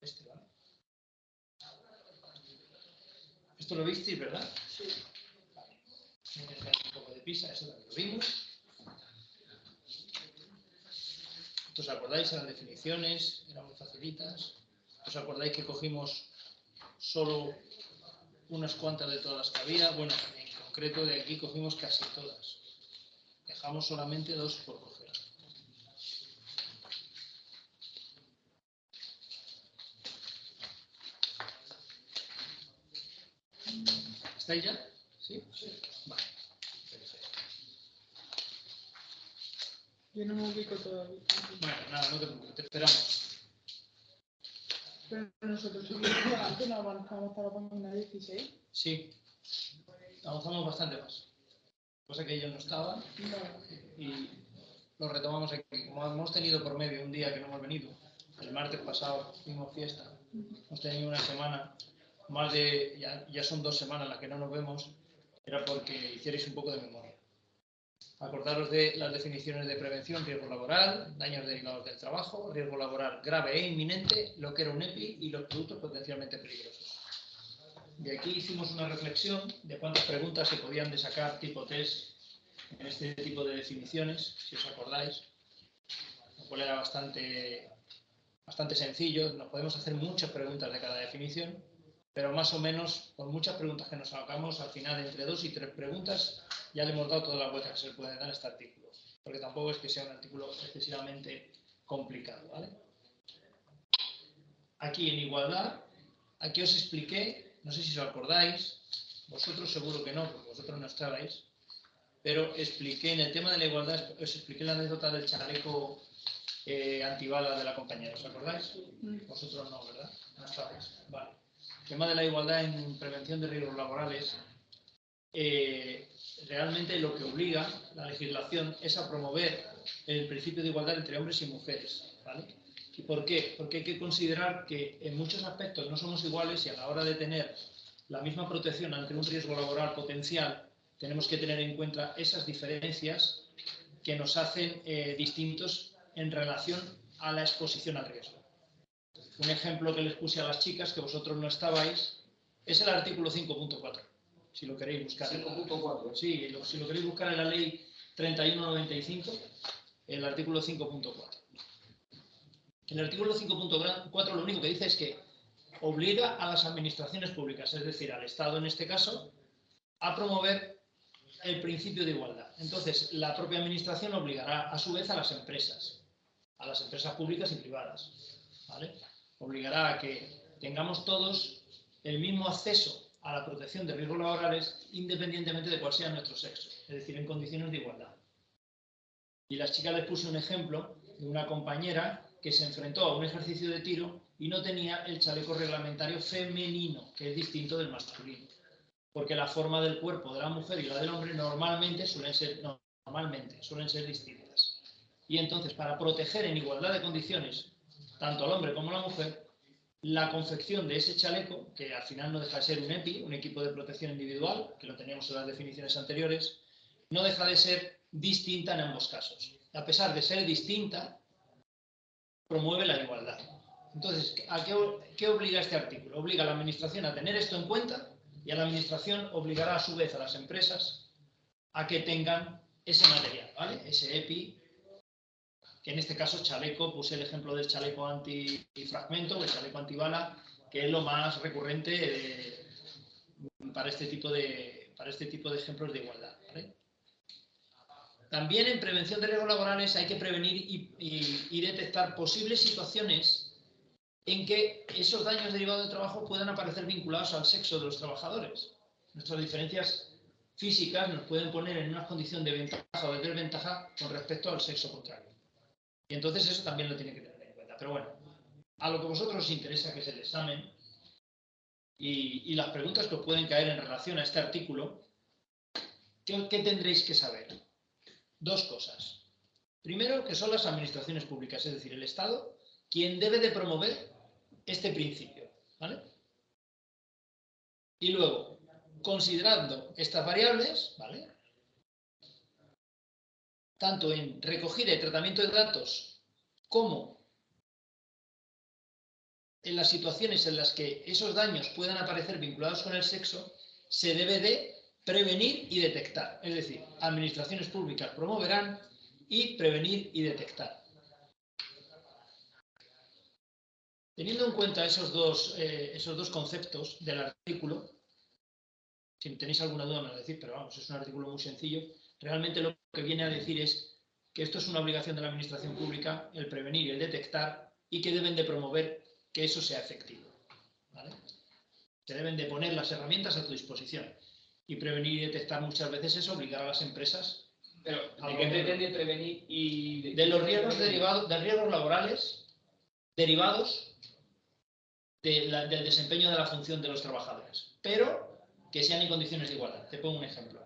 este, ¿vale? Esto lo visteis, ¿verdad? Sí. Vale. Voy a intentar un poco de pizza, eso también lo vimos. ¿Os acordáis? Eran definiciones, eran muy facilitas. ¿Os acordáis que cogimos solo unas cuantas de todas las que había? Bueno, en concreto de aquí cogimos casi todas. Dejamos solamente 2 por coger. ¿Estáis ya? ¿Sí? Sí. Vale. Perfecto. Yo no me ubico todavía. Bueno, nada, no te preocupes, te esperamos. Pero nosotros subimos antes, no avanzamos hasta la página 16. Sí, avanzamos bastante más. Cosa que ellos no estaban y lo retomamos aquí. Como hemos tenido por medio un día que no hemos venido, el martes pasado tuvimos fiesta, hemos tenido una semana, más de, ya son 2 semanas las que no nos vemos, era porque hicierais un poco de memoria. Acordaros de las definiciones de prevención, riesgo laboral, daños derivados del trabajo, riesgo laboral grave e inminente, lo que era un EPI y los productos potencialmente peligrosos. De aquí hicimos una reflexión de cuántas preguntas se podían sacar tipo test en este tipo de definiciones, si os acordáis, lo cual era bastante sencillo. Nos podemos hacer muchas preguntas de cada definición, pero más o menos, por muchas preguntas que nos sacamos, al final entre 2 y 3 preguntas ya le hemos dado toda la vuelta que se le puede dar a este artículo, porque tampoco es que sea un artículo excesivamente complicado, ¿vale? Aquí en igualdad, aquí os expliqué, no sé si os acordáis, vosotros seguro que no, porque vosotros no estabais, pero expliqué en el tema de la igualdad, os expliqué la anécdota del chaleco antibalas de la compañera, ¿os acordáis? Vosotros no, ¿verdad? No estabais. Vale. El tema de la igualdad en prevención de riesgos laborales, realmente lo que obliga la legislación es a promover el principio de igualdad entre hombres y mujeres, ¿vale? ¿Y por qué? Porque hay que considerar que en muchos aspectos no somos iguales y a la hora de tener la misma protección ante un riesgo laboral potencial, tenemos que tener en cuenta esas diferencias que nos hacen distintos en relación a la exposición al riesgo. Un ejemplo que les puse a las chicas, que vosotros no estabais, es el artículo 5.4, si lo queréis buscar. 5.4. Sí, si lo queréis buscar en la ley 3195, el artículo 5.4. El artículo 5.4 lo único que dice es que obliga a las administraciones públicas, es decir, al Estado en este caso, a promover el principio de igualdad. Entonces, la propia administración obligará a su vez a las empresas públicas y privadas, ¿vale? Obligará a que tengamos todos el mismo acceso a la protección de riesgos laborales independientemente de cuál sea nuestro sexo, es decir, en condiciones de igualdad. Y las chicas les puse un ejemplo de una compañera que se enfrentó a un ejercicio de tiro y no tenía el chaleco reglamentario femenino, que es distinto del masculino. Porque la forma del cuerpo de la mujer y la del hombre normalmente suelen ser distintas. Y entonces, para proteger en igualdad de condiciones tanto al hombre como a la mujer, la confección de ese chaleco, que al final no deja de ser un EPI, un equipo de protección individual, que lo teníamos en las definiciones anteriores, no deja de ser distinta en ambos casos. A pesar de ser distinta, promueve la igualdad. Entonces, ¿a qué obliga este artículo? Obliga a la administración a tener esto en cuenta y a la administración obligará a su vez a las empresas a que tengan ese material, ¿vale? Ese EPI, que en este caso chaleco, puse el ejemplo del chaleco antifragmento, el chaleco antibala, que es lo más recurrente para este tipo de ejemplos de igualdad, ¿vale? También en prevención de riesgos laborales hay que prevenir y detectar posibles situaciones en que esos daños derivados del trabajo puedan aparecer vinculados al sexo de los trabajadores. Nuestras diferencias físicas nos pueden poner en una condición de ventaja o de desventaja con respecto al sexo contrario. Y entonces eso también lo tiene que tener en cuenta. Pero bueno, a lo que a vosotros os interesa, que es el examen, y las preguntas que os pueden caer en relación a este artículo, ¿qué tendréis que saber? 2 cosas. Primero, que son las administraciones públicas, es decir, el Estado, quien debe de promover este principio, ¿vale? Y luego, considerando estas variables, ¿vale? Tanto en recogida y tratamiento de datos como en las situaciones en las que esos daños puedan aparecer vinculados con el sexo, se debe de prevenir y detectar. Es decir, administraciones públicas promoverán y prevenir y detectar. Teniendo en cuenta esos dos conceptos del artículo, si tenéis alguna duda me lo decís, pero vamos, es un artículo muy sencillo. Realmente lo que viene a decir es que esto es una obligación de la administración pública, el prevenir y el detectar, y que deben de promover que eso sea efectivo, ¿vale? Se deben de poner las herramientas a tu disposición. Y prevenir y detectar muchas veces es obligar a las empresas. Pero, ¿de qué pretende prevenir y...? De los riesgos derivados, de riesgos laborales derivados del desempeño de la función de los trabajadores, pero que sean en condiciones de igualdad. Te pongo un ejemplo.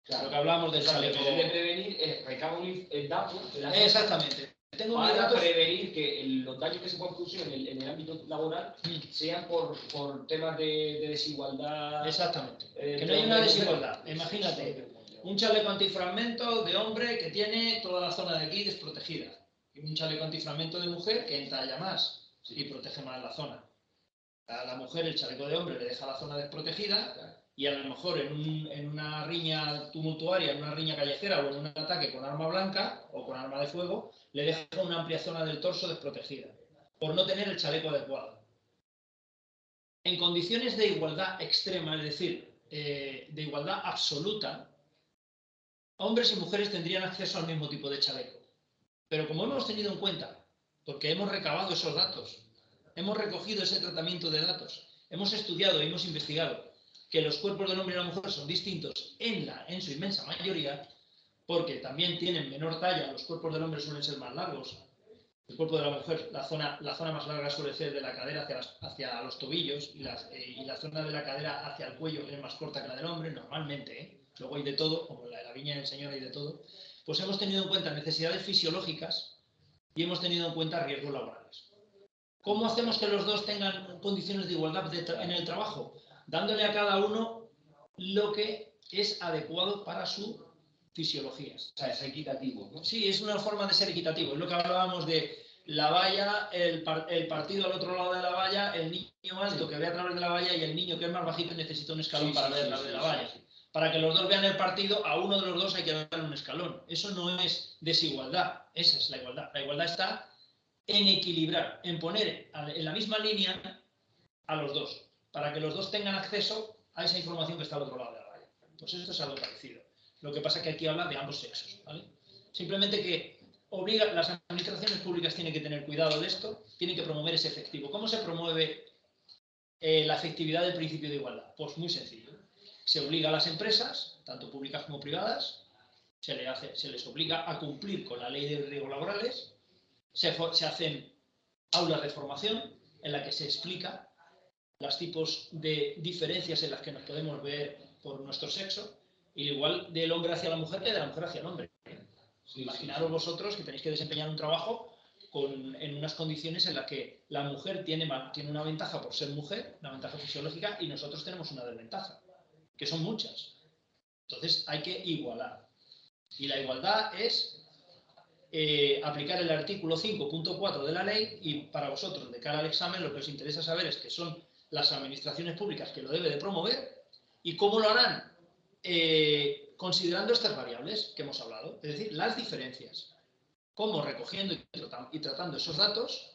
Claro. Lo que hablamos del chaleco. Lo que debe prevenir es recabar el dato de la Exactamente. Tengo para datos... prevenir que los daños que se puedan producir en el ámbito laboral sean por temas de desigualdad. Exactamente. Que no hay una desigualdad. Imagínate, un chaleco antifragmento de hombre que tiene toda la zona de aquí desprotegida. Y un chaleco antifragmento de mujer que entalla más y protege más la zona. A la mujer el chaleco de hombre le deja la zona desprotegida y a lo mejor en una riña tumultuaria, en una riña callejera o en un ataque con arma blanca o con arma de fuego, le deja una amplia zona del torso desprotegida por no tener el chaleco adecuado. En condiciones de igualdad extrema, es decir, de igualdad absoluta, hombres y mujeres tendrían acceso al mismo tipo de chaleco. Pero como hemos tenido en cuenta, porque hemos recabado esos datos, hemos recogido ese tratamiento de datos, hemos estudiado y hemos investigado que los cuerpos del hombre y la mujer son distintos en su inmensa mayoría, porque también tienen menor talla, los cuerpos del hombre suelen ser más largos, el cuerpo de la mujer, la zona más larga suele ser de la cadera hacia los tobillos y la zona de la cadera hacia el cuello es más corta que la del hombre, normalmente, ¿eh? Luego hay de todo, como la de la viña del Señor hay de todo. Pues hemos tenido en cuenta necesidades fisiológicas y hemos tenido en cuenta riesgos laborales. ¿Cómo hacemos que los dos tengan condiciones de igualdad en el trabajo? Dándole a cada uno lo que es adecuado para su fisiología. O sea, es equitativo, ¿no? Sí, es una forma de ser equitativo. Es lo que hablábamos de la valla, el partido al otro lado de la valla, el niño alto que ve a través de la valla y el niño que es más bajito necesita un escalón para ver a través de la valla. Para que los dos vean el partido, a uno de los dos hay que darle un escalón. Eso no es desigualdad, esa es la igualdad. La igualdad está en equilibrar, en poner en la misma línea a los dos, para que los dos tengan acceso a esa información que está al otro lado de la valla. Pues esto es algo parecido. Lo que pasa es que aquí habla de ambos sexos, ¿vale? Simplemente que las administraciones públicas tienen que tener cuidado de esto, tienen que promover ese efectivo. ¿Cómo se promueve la efectividad del principio de igualdad? Pues muy sencillo. Se obliga a las empresas, tanto públicas como privadas, se les obliga a cumplir con la ley de riesgos laborales, se hacen aulas de formación en la que se explica los tipos de diferencias en las que nos podemos ver por nuestro sexo, y igual del hombre hacia la mujer que de la mujer hacia el hombre. Imaginaros vosotros que tenéis que desempeñar un trabajo en unas condiciones en las que la mujer tiene una ventaja por ser mujer, una ventaja fisiológica, y nosotros tenemos una desventaja, que son muchas. Entonces hay que igualar. Y la igualdad es aplicar el artículo 5.4 de la ley, y para vosotros, de cara al examen, lo que os interesa saber es que son las administraciones públicas que lo deben de promover y cómo lo harán. Considerando estas variables que hemos hablado, es decir, las diferencias, cómo recogiendo y tratando esos datos,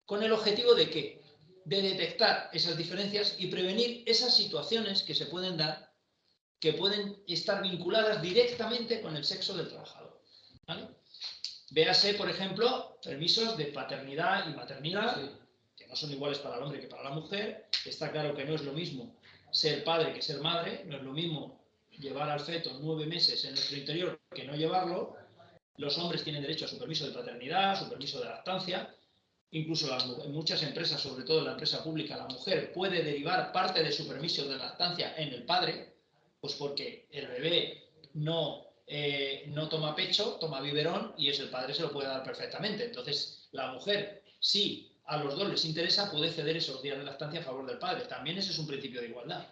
con el objetivo de ¿qué? De detectar esas diferencias y prevenir esas situaciones que se pueden dar, que pueden estar vinculadas directamente con el sexo del trabajador, ¿vale? Véase, por ejemplo, permisos de paternidad y maternidad, que no son iguales para el hombre que para la mujer. Está claro que no es lo mismo ser padre que ser madre, no es lo mismo llevar al feto 9 meses en nuestro interior que no llevarlo. Los hombres tienen derecho a su permiso de paternidad, su permiso de lactancia. Incluso en muchas empresas, sobre todo en la empresa pública, la mujer puede derivar parte de su permiso de lactancia en el padre, pues porque el bebé no toma pecho, toma biberón, y el padre se lo puede dar perfectamente. Entonces, la mujer, si a los dos les interesa, puede ceder esos días de lactancia a favor del padre. También ese es un principio de igualdad.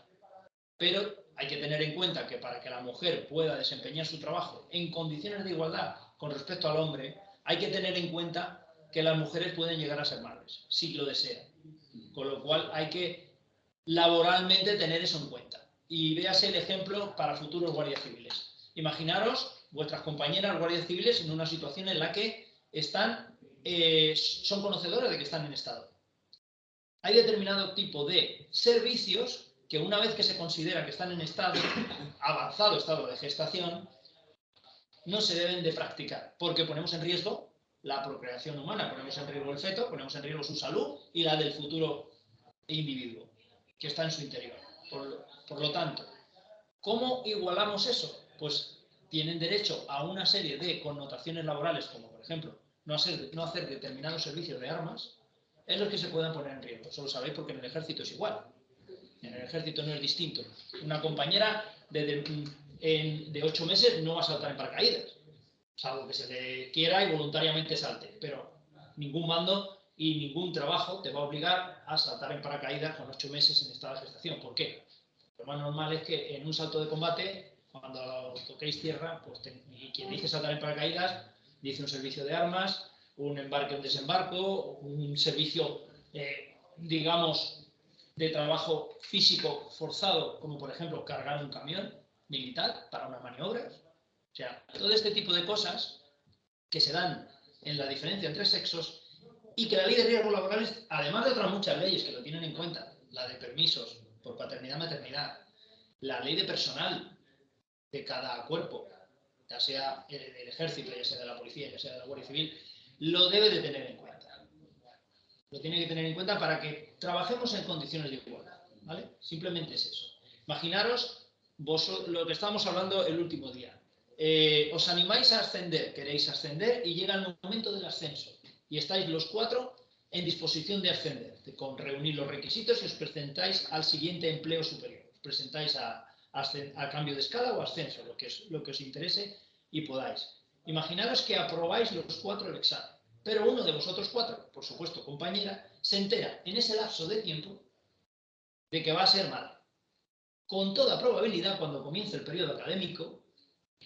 Pero hay que tener en cuenta que para que la mujer pueda desempeñar su trabajo en condiciones de igualdad con respecto al hombre, hay que tener en cuenta que las mujeres pueden llegar a ser madres, si lo desean. Con lo cual hay que laboralmente tener eso en cuenta. Y véase el ejemplo para futuros guardias civiles. Imaginaros vuestras compañeras guardias civiles en una situación en la que son conocedoras de que están en estado. Hay determinado tipo de servicios que una vez que se considera que están en avanzado estado de gestación, no se deben de practicar, porque ponemos en riesgo la procreación humana, ponemos en riesgo el feto, ponemos en riesgo su salud y la del futuro individuo que está en su interior. Por lo tanto, ¿cómo igualamos eso? Pues tienen derecho a una serie de connotaciones laborales, como por ejemplo, no hacer determinados servicios de armas, en los que se puedan poner en riesgo. Eso lo sabéis porque en el ejército es igual. En el ejército no es distinto. Una compañera de 8 meses no va a saltar en paracaídas, salvo que se le quiera y voluntariamente salte. Pero ningún mando y ningún trabajo te va a obligar a saltar en paracaídas con 8 meses en estado de gestación. ¿Por qué? Lo más normal es que en un salto de combate, cuando toquéis tierra, pues y quien dice saltar en paracaídas, dice un servicio de armas, un embarque o un desembarco, un servicio, digamos, de trabajo físico forzado, como por ejemplo cargar un camión militar para unas maniobras. O sea, todo este tipo de cosas que se dan en la diferencia entre sexos y que la ley de riesgos laborales, además de otras muchas leyes que lo tienen en cuenta, la de permisos por paternidad, maternidad, la ley de personal de cada cuerpo, ya sea del ejército, ya sea de la policía, ya sea de la Guardia Civil, lo debe de tener en cuenta. Lo tiene que tener en cuenta para que trabajemos en condiciones de igualdad, ¿vale? Simplemente es eso. Imaginaros lo que estábamos hablando el último día. Os animáis a ascender, queréis ascender y llega el momento del ascenso. Y estáis los 4 en disposición de ascender, con reunir los requisitos y os presentáis al siguiente empleo superior. Os presentáis a cambio de escala o ascenso, lo que os interese y podáis. Imaginaros que aprobáis los 4 el examen, pero uno de vosotros 4, por supuesto compañera, se entera en ese lapso de tiempo de que va a ser madre. Con toda probabilidad, cuando comience el periodo académico,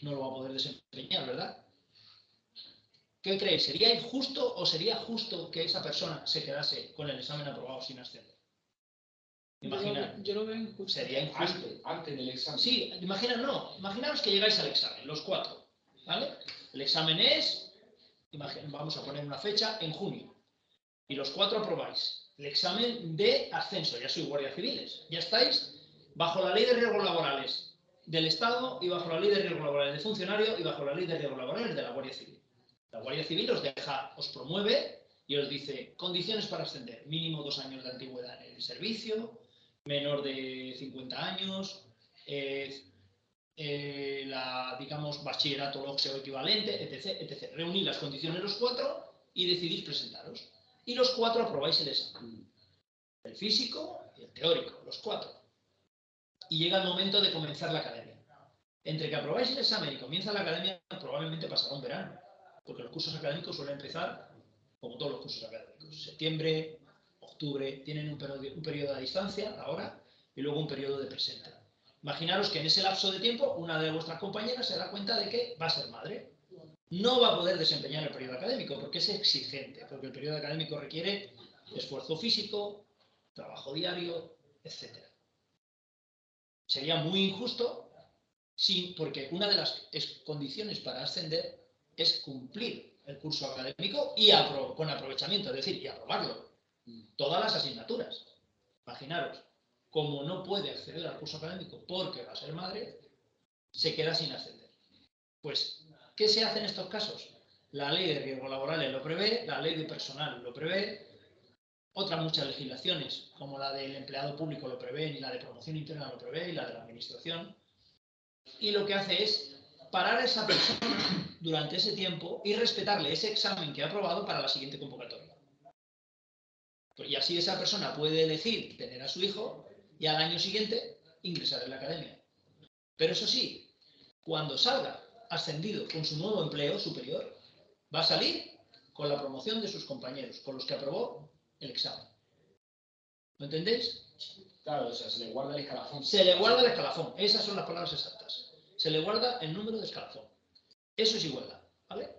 no lo va a poder desempeñar, ¿verdad? ¿Qué creéis? ¿Sería injusto o sería justo que esa persona se quedase con el examen aprobado sin ascender? Yo lo veo injusto. Sería injusto. Antes del examen. Sí, imaginaros que llegáis al examen, los 4, ¿vale? El examen es, vamos a poner una fecha, en junio. Y los 4 aprobáis el examen de ascenso, ya sois guardias civiles. Ya estáis bajo la ley de riesgos laborales del Estado y bajo la ley de riesgos laborales de funcionario y bajo la ley de riesgos laborales de la Guardia Civil. La Guardia Civil os promueve y os dice condiciones para ascender: mínimo 2 años de antigüedad en el servicio, menor de 50 años, digamos, bachillerato, LOGSE o equivalente, etc, etc. Reunid las condiciones los 4 y decidís presentaros. Y los 4 aprobáis el examen. El físico y el teórico, los 4. Y llega el momento de comenzar la academia. Entre que aprobáis el examen y comienza la academia, probablemente pasará un verano, porque los cursos académicos suelen empezar, como todos los cursos académicos, septiembre, octubre, tienen un periodo a distancia, ahora, y luego un periodo de presente. Imaginaros que en ese lapso de tiempo, una de vuestras compañeras se da cuenta de que va a ser madre. No va a poder desempeñar el periodo académico, porque es exigente, porque el periodo académico requiere esfuerzo físico, trabajo diario, etc. Sería muy injusto, porque una de las condiciones para ascender es cumplir el curso académico y con aprovechamiento, es decir, y aprobarlo. Todas las asignaturas. Imaginaros, como no puede acceder al curso académico porque va a ser madre, se queda sin ascender. Pues, ¿qué se hace en estos casos? La ley de riesgos laborales lo prevé, la ley de personal lo prevé, otras muchas legislaciones, como la del empleado público lo prevé, y la de promoción interna lo prevé, y la de la administración. Y lo que hace es parar a esa persona durante ese tiempo y respetarle ese examen que ha aprobado para la siguiente convocatoria. Y así esa persona puede elegir tener a su hijo y al año siguiente ingresar en la academia. Pero eso sí, cuando salga ascendido con su nuevo empleo superior, va a salir con la promoción de sus compañeros, con los que aprobó el examen. ¿Lo entendéis? Claro, o sea, se le guarda el escalafón. Se le guarda el escalafón. Esas son las palabras exactas. Se le guarda el número de escalafón. Eso es igualdad, ¿vale?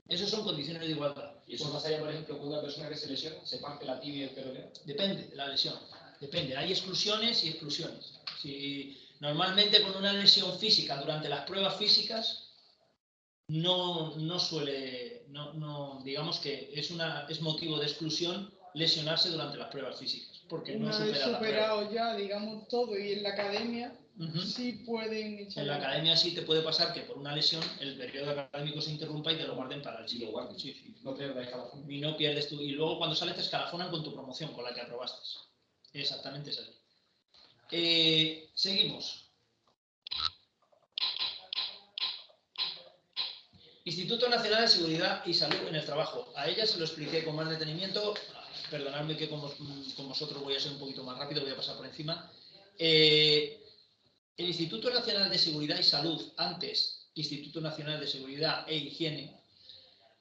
Esas son condiciones de igualdad. ¿Y eso pasaría, por ejemplo, con una persona que se lesiona, se parte la tibia y el peroneo? Depende de la lesión. Depende. Hay exclusiones y exclusiones. Si normalmente con una lesión física durante las pruebas físicas no suele, digamos que es motivo de exclusión lesionarse durante las pruebas físicas, porque no Una vez supera la prueba. superado ya, digamos, todo y en la academia, Ujú. sí pueden echar. En la academia sí te puede pasar que por una lesión el periodo académico se interrumpa y te lo guarden para el Y siguiente. lo guarden. Sí, sí. No pierdas escalafón. Y no pierdes tú. Y luego cuando sales te escalafonan con tu promoción, con la que aprobaste. Exactamente es así. Seguimos. Instituto Nacional de Seguridad y Salud en el Trabajo. A ella se lo expliqué con más detenimiento. Perdonadme que con vosotros voy a ser un poquito más rápido, voy a pasar por encima. El Instituto Nacional de Seguridad y Salud, antes Instituto Nacional de Seguridad e Higiene,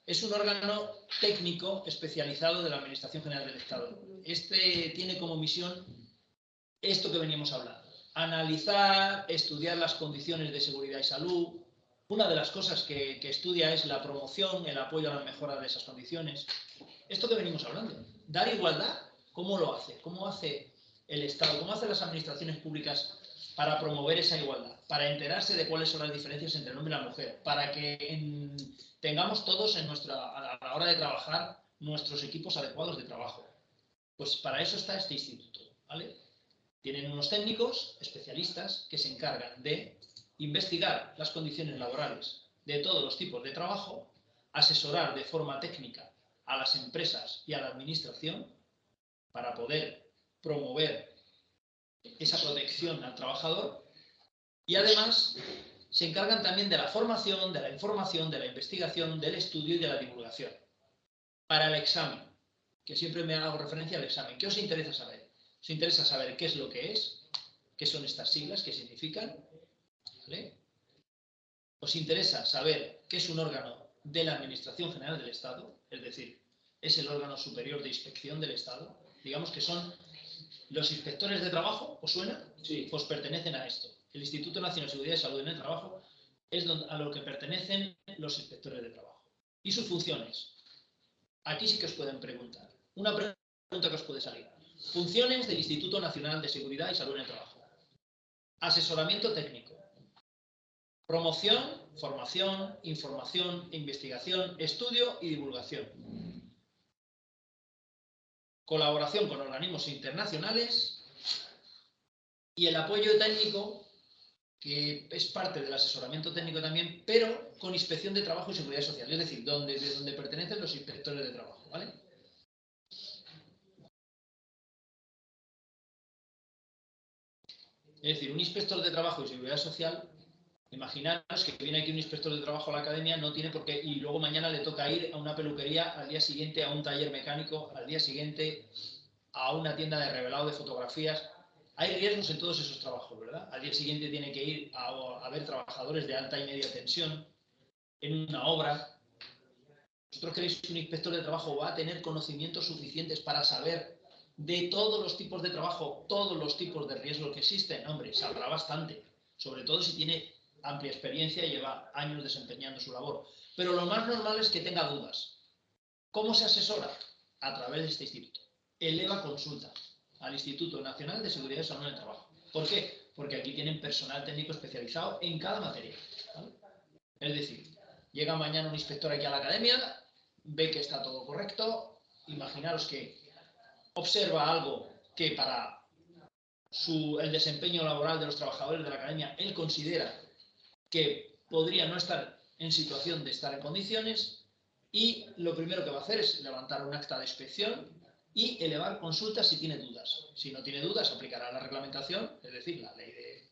es un órgano técnico especializado de la Administración General del Estado. Este tiene como misión esto que veníamos hablando: analizar, estudiar las condiciones de seguridad y salud. Una de las cosas que estudia es la promoción, el apoyo a la mejora de esas condiciones. Esto que venimos hablando, dar igualdad, ¿cómo lo hace? ¿Cómo hace el Estado? ¿Cómo hacen las administraciones públicas para promover esa igualdad? Para enterarse de cuáles son las diferencias entre el hombre y la mujer, para que tengamos todos a la hora de trabajar nuestros equipos adecuados de trabajo. Pues para eso está este instituto, ¿vale? Tienen unos técnicos especialistas que se encargan de investigar las condiciones laborales de todos los tipos de trabajo, asesorar de forma técnica a las empresas y a la administración para poder promover esa protección al trabajador, y además se encargan también de la formación, de la información, de la investigación, del estudio y de la divulgación. Para el examen, que siempre me hago referencia al examen, ¿qué os interesa saber? ¿Os interesa saber qué es lo que es? ¿Qué son estas siglas? ¿Qué significan? ¿Vale? ¿Os interesa saber qué es un órgano de la Administración General del Estado? Es decir, es el órgano superior de inspección del Estado. Digamos que son los inspectores de trabajo. ¿Os suena? Sí. Pues pertenecen a esto. El Instituto Nacional de Seguridad y Salud en el Trabajo es a lo que pertenecen los inspectores de trabajo. ¿Y sus funciones? Aquí sí que os pueden preguntar. Una pregunta que os puede salir. Funciones del Instituto Nacional de Seguridad y Salud en el Trabajo. Asesoramiento técnico. Promoción, formación, información, investigación, estudio y divulgación. Colaboración con organismos internacionales y el apoyo técnico, que es parte del asesoramiento técnico también, pero con inspección de trabajo y seguridad social, es decir, de donde pertenecen los inspectores de trabajo, ¿vale? Es decir, un inspector de trabajo y seguridad social, imaginaros que viene aquí un inspector de trabajo a la academia, no tiene por qué, y luego mañana le toca ir a una peluquería, al día siguiente a un taller mecánico, al día siguiente a una tienda de revelado de fotografías. Hay riesgos en todos esos trabajos, ¿verdad? Al día siguiente tiene que ir a ver trabajadores de alta y media tensión en una obra. ¿Vosotros creéis que un inspector de trabajo va a tener conocimientos suficientes para saber de todos los tipos de trabajo, todos los tipos de riesgos que existen? Hombre, sabrá bastante, sobre todo si tiene amplia experiencia y lleva años desempeñando su labor. Pero lo más normal es que tenga dudas. ¿Cómo se asesora? A través de este instituto. Eleva consulta al Instituto Nacional de Seguridad y Salud en el Trabajo. ¿Por qué? Porque aquí tienen personal técnico especializado en cada materia, ¿vale? Es decir, llega mañana un inspector aquí a la academia, ve que está todo correcto, imaginaros que observa algo que para el desempeño laboral de los trabajadores de la academia él considera que podría no estar en situación de estar en condiciones, y lo primero que va a hacer es levantar un acta de inspección y elevar consultas si tiene dudas. Si no tiene dudas, aplicará la reglamentación, es decir, la Ley de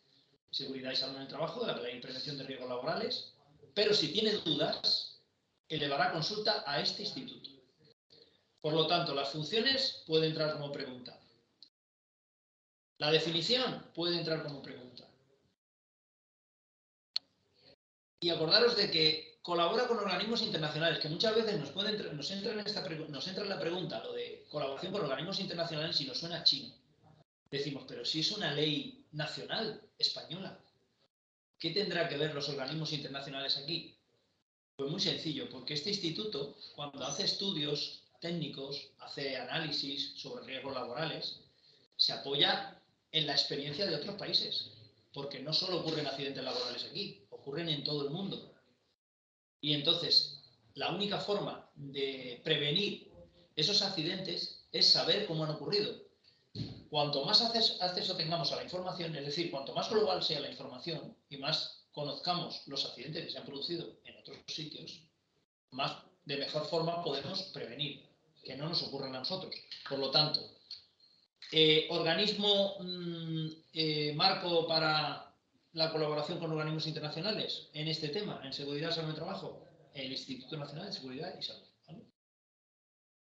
Seguridad y Salud en el Trabajo, la Ley de Prevención de Riesgos Laborales, pero si tiene dudas, elevará consulta a este instituto. Por lo tanto, las funciones pueden entrar como pregunta. La definición puede entrar como pregunta. Y acordaros de que colabora con organismos internacionales, que muchas veces nos entra en la pregunta lo de colaboración con organismos internacionales y nos suena chino. Decimos, pero si es una ley nacional española, ¿qué tendrá que ver los organismos internacionales aquí? Pues muy sencillo, porque este instituto, cuando hace estudios técnicos, hace análisis sobre riesgos laborales, se apoya en la experiencia de otros países, porque no solo ocurren accidentes laborales aquí, ocurren en todo el mundo. Y entonces, la única forma de prevenir esos accidentes es saber cómo han ocurrido. Cuanto más acceso tengamos a la información, es decir, cuanto más global sea la información y más conozcamos los accidentes que se han producido en otros sitios, más de mejor forma podemos prevenir que no nos ocurran a nosotros. Por lo tanto, organismo marco para la colaboración con organismos internacionales en este tema, en seguridad y salud en el trabajo, el Instituto Nacional de Seguridad y Salud, ¿vale?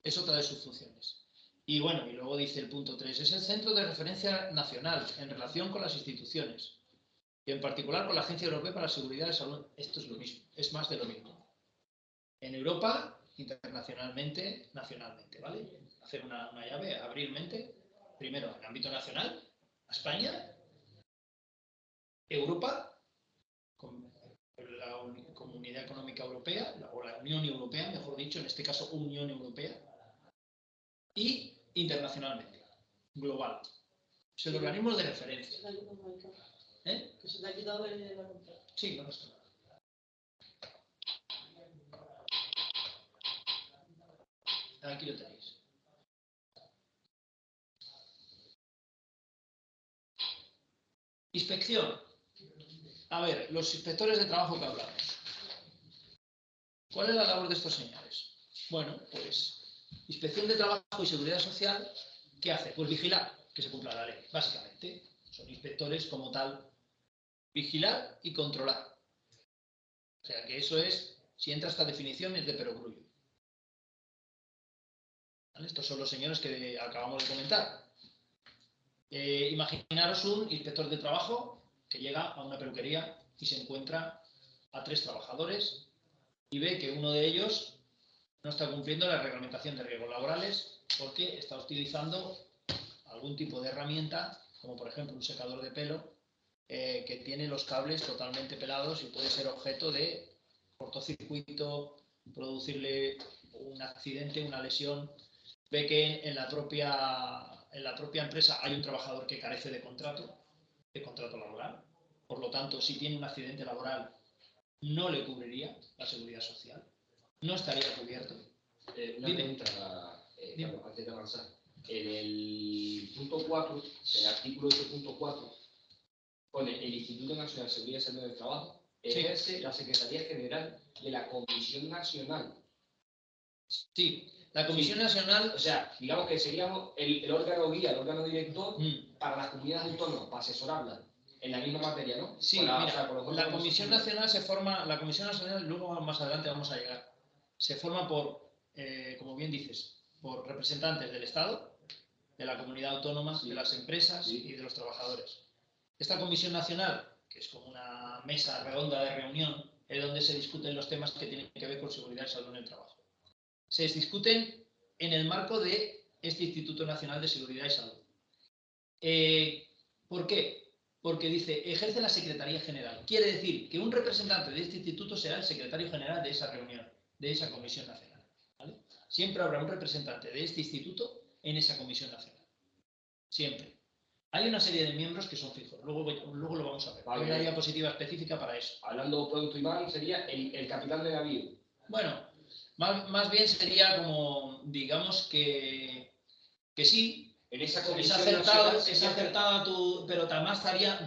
Es otra de sus funciones. Y bueno, y luego dice el punto 3, es el centro de referencia nacional en relación con las instituciones y en particular con la Agencia Europea para la Seguridad y Salud. Esto es lo mismo, es más de lo mismo. En Europa, internacionalmente, nacionalmente, ¿vale? Hacer una llave, abrir mente, primero en ámbito nacional, a España, Europa, con la Comunidad Económica Europea, o la Unión Europea, mejor dicho, en este caso Unión Europea, y internacionalmente, global. Es el organismo de referencia. ¿Eh? Que se te ha quitado de la compra. Sí, no está. Aquí lo tenéis. Inspección. A ver, los inspectores de trabajo que hablamos. ¿Cuál es la labor de estos señores? Bueno, pues inspección de trabajo y seguridad social, ¿qué hace? Pues vigilar que se cumpla la ley, básicamente. Son inspectores como tal, vigilar y controlar. O sea que eso es, si entra esta definición, es de perogrullo. ¿Vale? Estos son los señores que acabamos de comentar. Imaginaros un inspector de trabajo que llega a una peluquería y se encuentra a 3 trabajadores y ve que uno de ellos no está cumpliendo la reglamentación de riesgos laborales porque está utilizando algún tipo de herramienta, como por ejemplo un secador de pelo, que tiene los cables totalmente pelados y puede ser objeto de cortocircuito, producirle un accidente, una lesión. Ve que en la propia empresa hay un trabajador que carece de contrato laboral. Por lo tanto, si tiene un accidente laboral, no le cubriría la seguridad social. No estaría cubierto. Una pregunta, antes de avanzar. En el punto 4, el artículo 8.4, pone el Instituto Nacional de Seguridad y Salud del Trabajo ejerce la Secretaría General de la Comisión Nacional. Sí, la Comisión Nacional... O sea, digamos que seríamos el órgano guía, el órgano director para las comunidades autónomas, para asesorarlas en la misma materia, ¿no? Sí, mira, la Comisión Nacional se forma, la Comisión Nacional, luego más adelante vamos a llegar, se forma por, como bien dices, por representantes del Estado, de la comunidad autónoma, de las empresas y de los trabajadores. Esta Comisión Nacional, que es como una mesa redonda de reunión, es donde se discuten los temas que tienen que ver con seguridad y salud en el trabajo. Se discuten en el marco de este Instituto Nacional de Seguridad y Salud. ¿Por qué? Porque dice, ejerce la Secretaría General. Quiere decir que un representante de este instituto será el secretario general de esa reunión, de esa Comisión Nacional. ¿Vale? Siempre habrá un representante de este instituto en esa Comisión Nacional. Siempre. Hay una serie de miembros que son fijos. Luego lo vamos a ver. Vale. Hay una diapositiva específica para eso. Hablando pronto y mal, sería el capitán de navío. Bueno, más bien sería como, digamos que sí. En esa comisión es acertado pero además haría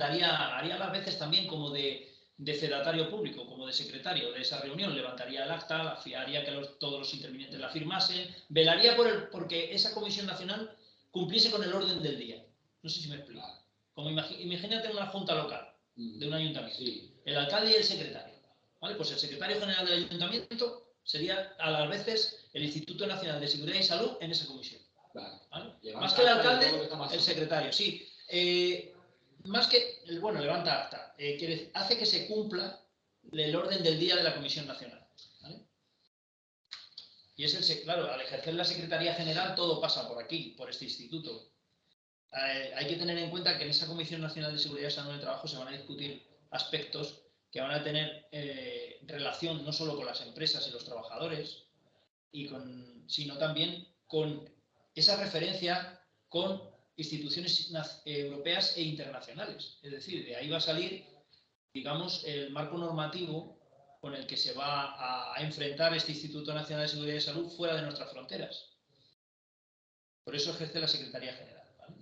las veces también como de fedatario público, como de secretario de esa reunión, levantaría el acta, haría que todos los intervinientes la firmasen, velaría porque esa Comisión Nacional cumpliese con el orden del día. No sé si me explico. Como imagínate una junta local de un ayuntamiento, el alcalde y el secretario. ¿Vale? Pues el secretario general del ayuntamiento sería a las veces el Instituto Nacional de Seguridad y Salud en esa comisión. ¿Vale? Más que el alcalde, el secretario, sí. Más que, levanta acta, hace que se cumpla el orden del día de la Comisión Nacional. ¿Vale? Y claro, al ejercer la Secretaría General todo pasa por aquí, por este instituto. Hay que tener en cuenta que en esa Comisión Nacional de Seguridad y Salud del Trabajo se van a discutir aspectos que van a tener relación no solo con las empresas y los trabajadores, sino también con esa referencia con instituciones europeas e internacionales. Es decir, de ahí va a salir, digamos, el marco normativo con el que se va a enfrentar este Instituto Nacional de Seguridad y Salud fuera de nuestras fronteras. Por eso ejerce la Secretaría General, ¿vale?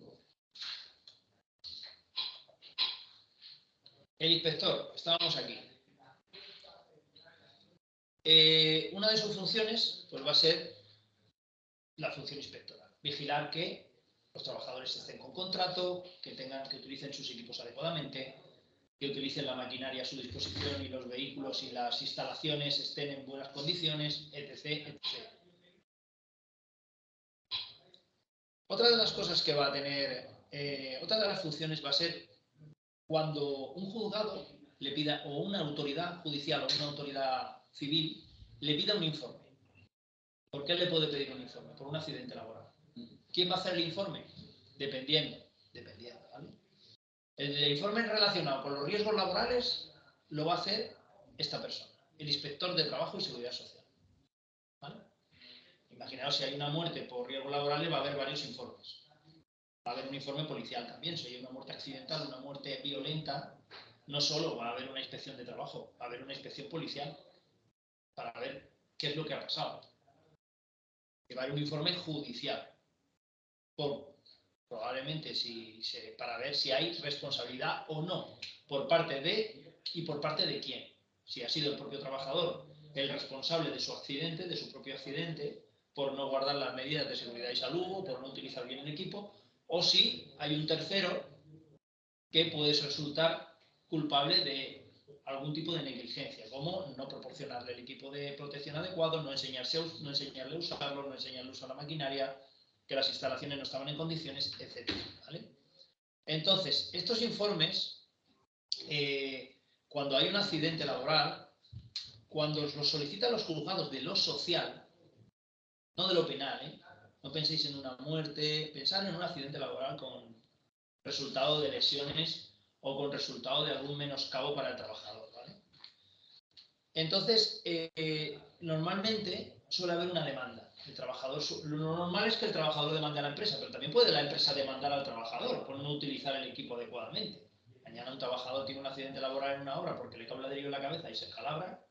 El inspector, estábamos aquí. Una de sus funciones pues, va a ser la función inspectoral. Vigilar que los trabajadores estén con contrato, que utilicen sus equipos adecuadamente, que utilicen la maquinaria a su disposición y los vehículos y las instalaciones estén en buenas condiciones, etc., etc. Otra de las cosas que va a tener, otra de las funciones va a ser cuando un juzgado le pida, o una autoridad judicial o una autoridad civil, le pida un informe. ¿Por qué le puede pedir un informe? Por un accidente laboral. ¿Quién va a hacer el informe? Dependiendo, ¿vale? El informe relacionado con los riesgos laborales lo va a hacer esta persona, el inspector de Trabajo y Seguridad Social, ¿vale? Imaginaos, si hay una muerte por riesgos laborales, va a haber varios informes. Va a haber un informe policial también. Si hay una muerte accidental, una muerte violenta, no solo va a haber una inspección de trabajo, va a haber una inspección policial para ver qué es lo que ha pasado. Y va a haber un informe judicial, probablemente para ver si hay responsabilidad o no, por parte de y por parte de quién. Si ha sido el propio trabajador el responsable de su accidente, de su propio accidente, por no guardar las medidas de seguridad y salud, o por no utilizar bien el equipo, o si hay un tercero que puede resultar culpable de algún tipo de negligencia, como no proporcionarle el equipo de protección adecuado, no enseñarle a usarlo, no enseñarle a usar la maquinaria, que las instalaciones no estaban en condiciones, etc. ¿Vale? Entonces, estos informes, cuando hay un accidente laboral, cuando los solicitan los juzgados de lo social, no de lo penal, no penséis en una muerte, pensad en un accidente laboral con resultado de lesiones o con resultado de algún menoscabo para el trabajador, ¿vale? Entonces, normalmente suele haber una demanda. El trabajador, lo normal es que el trabajador demande a la empresa, pero también puede la empresa demandar al trabajador por no utilizar el equipo adecuadamente. Mañana un trabajador tiene un accidente laboral en una obra porque le cae un ladrillo en la cabeza y se calabra,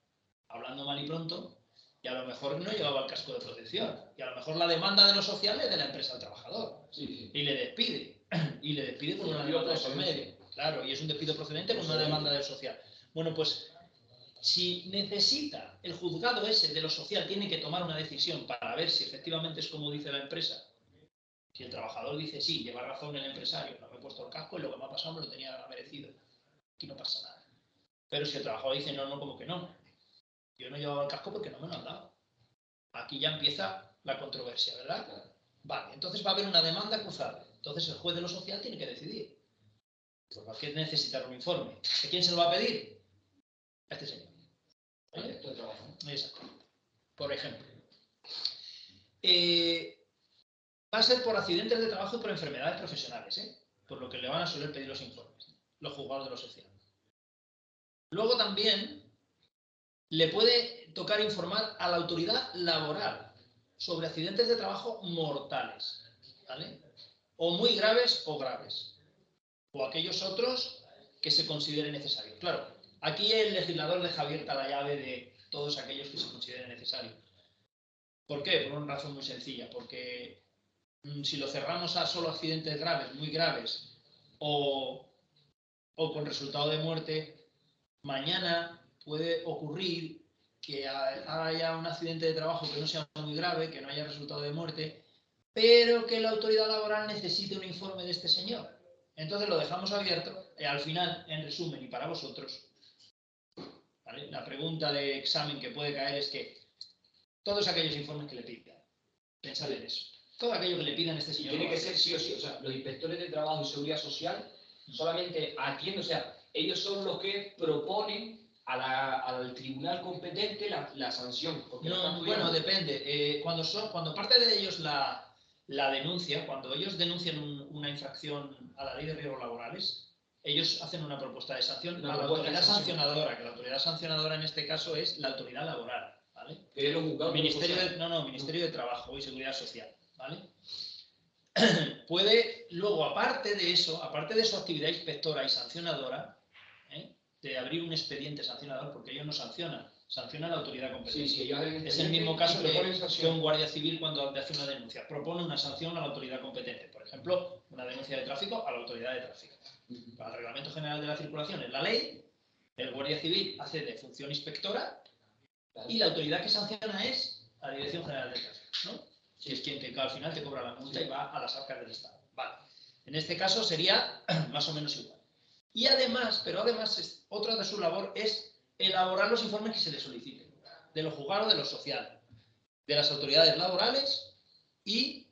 hablando mal y pronto, y a lo mejor no llevaba el casco de protección. Y a lo mejor la demanda de los sociales es de la empresa al trabajador. Sí. Y le despide. Y le despide con una demanda por medio. Claro, y es un despido procedente con una demanda del social. Bueno, pues si necesita el juzgado ese de lo social, tiene que tomar una decisión para ver si efectivamente es como dice la empresa. Si el trabajador dice sí, lleva razón el empresario, no me he puesto el casco y lo que me ha pasado me lo tenía merecido. Aquí no pasa nada. Pero si el trabajador dice no, como que no. Yo no llevaba el casco porque no me lo han dado. Aquí ya empieza la controversia, ¿verdad? Vale, entonces va a haber una demanda cruzada. Entonces el juez de lo social tiene que decidir. Pues va a necesitar un informe. ¿A quién se lo va a pedir? A este señor. ¿Vale? Exacto. Por ejemplo. Va a ser por accidentes de trabajo y por enfermedades profesionales, por lo que le van a soler pedir los informes, los juzgados de lo social. Luego también le puede tocar informar a la autoridad laboral sobre accidentes de trabajo mortales, ¿vale? O muy graves o graves, o aquellos otros que se consideren necesarios. Claro, aquí el legislador deja abierta la llave de todos aquellos que se consideren necesarios. ¿Por qué? Por una razón muy sencilla, porque si lo cerramos a solo accidentes graves, muy graves, o con resultado de muerte, mañana puede ocurrir que haya un accidente de trabajo que no sea muy grave, que no haya resultado de muerte, pero que la autoridad laboral necesite un informe de este señor. Entonces lo dejamos abierto y al final, en resumen, y para vosotros, ¿vale? La pregunta de examen que puede caer es que todos aquellos informes que le pidan, pensad en eso. Todo aquello que le pidan a este señor. Tiene que ser sí o sí. O sea, los inspectores de trabajo y seguridad social solamente atienden, o sea, ellos son los que proponen al tribunal competente la sanción. No, bueno, depende. Cuando parte de ellos la denuncia, cuando ellos denuncian una infracción a la ley de riesgos laborales, ellos hacen una propuesta de sanción Una a la propuesta de autoridad sanción. sancionadora, que la autoridad sancionadora en este caso es la autoridad laboral, ¿vale? Que los juzgados Ministerio de Trabajo y Seguridad Social, ¿vale? Puede, luego, aparte de eso, aparte de su actividad inspectora y sancionadora, de abrir un expediente sancionador, porque ellos no sancionan, sanciona la autoridad competente. Sí, es el mismo caso que un guardia civil cuando hace una denuncia, propone una sanción a la autoridad competente. Por ejemplo, una denuncia de tráfico a la autoridad de tráfico. Para el Reglamento General de la Circulación es la ley, el guardia civil hace de función inspectora y la autoridad que sanciona es la Dirección General de Tráfico, ¿no? Que es quien al final te cobra la multa y va a las arcas del Estado. Vale. En este caso sería más o menos igual. Y además, otra de su labor es elaborar los informes que se le soliciten, de lo juzgado, de lo social, de las autoridades laborales y,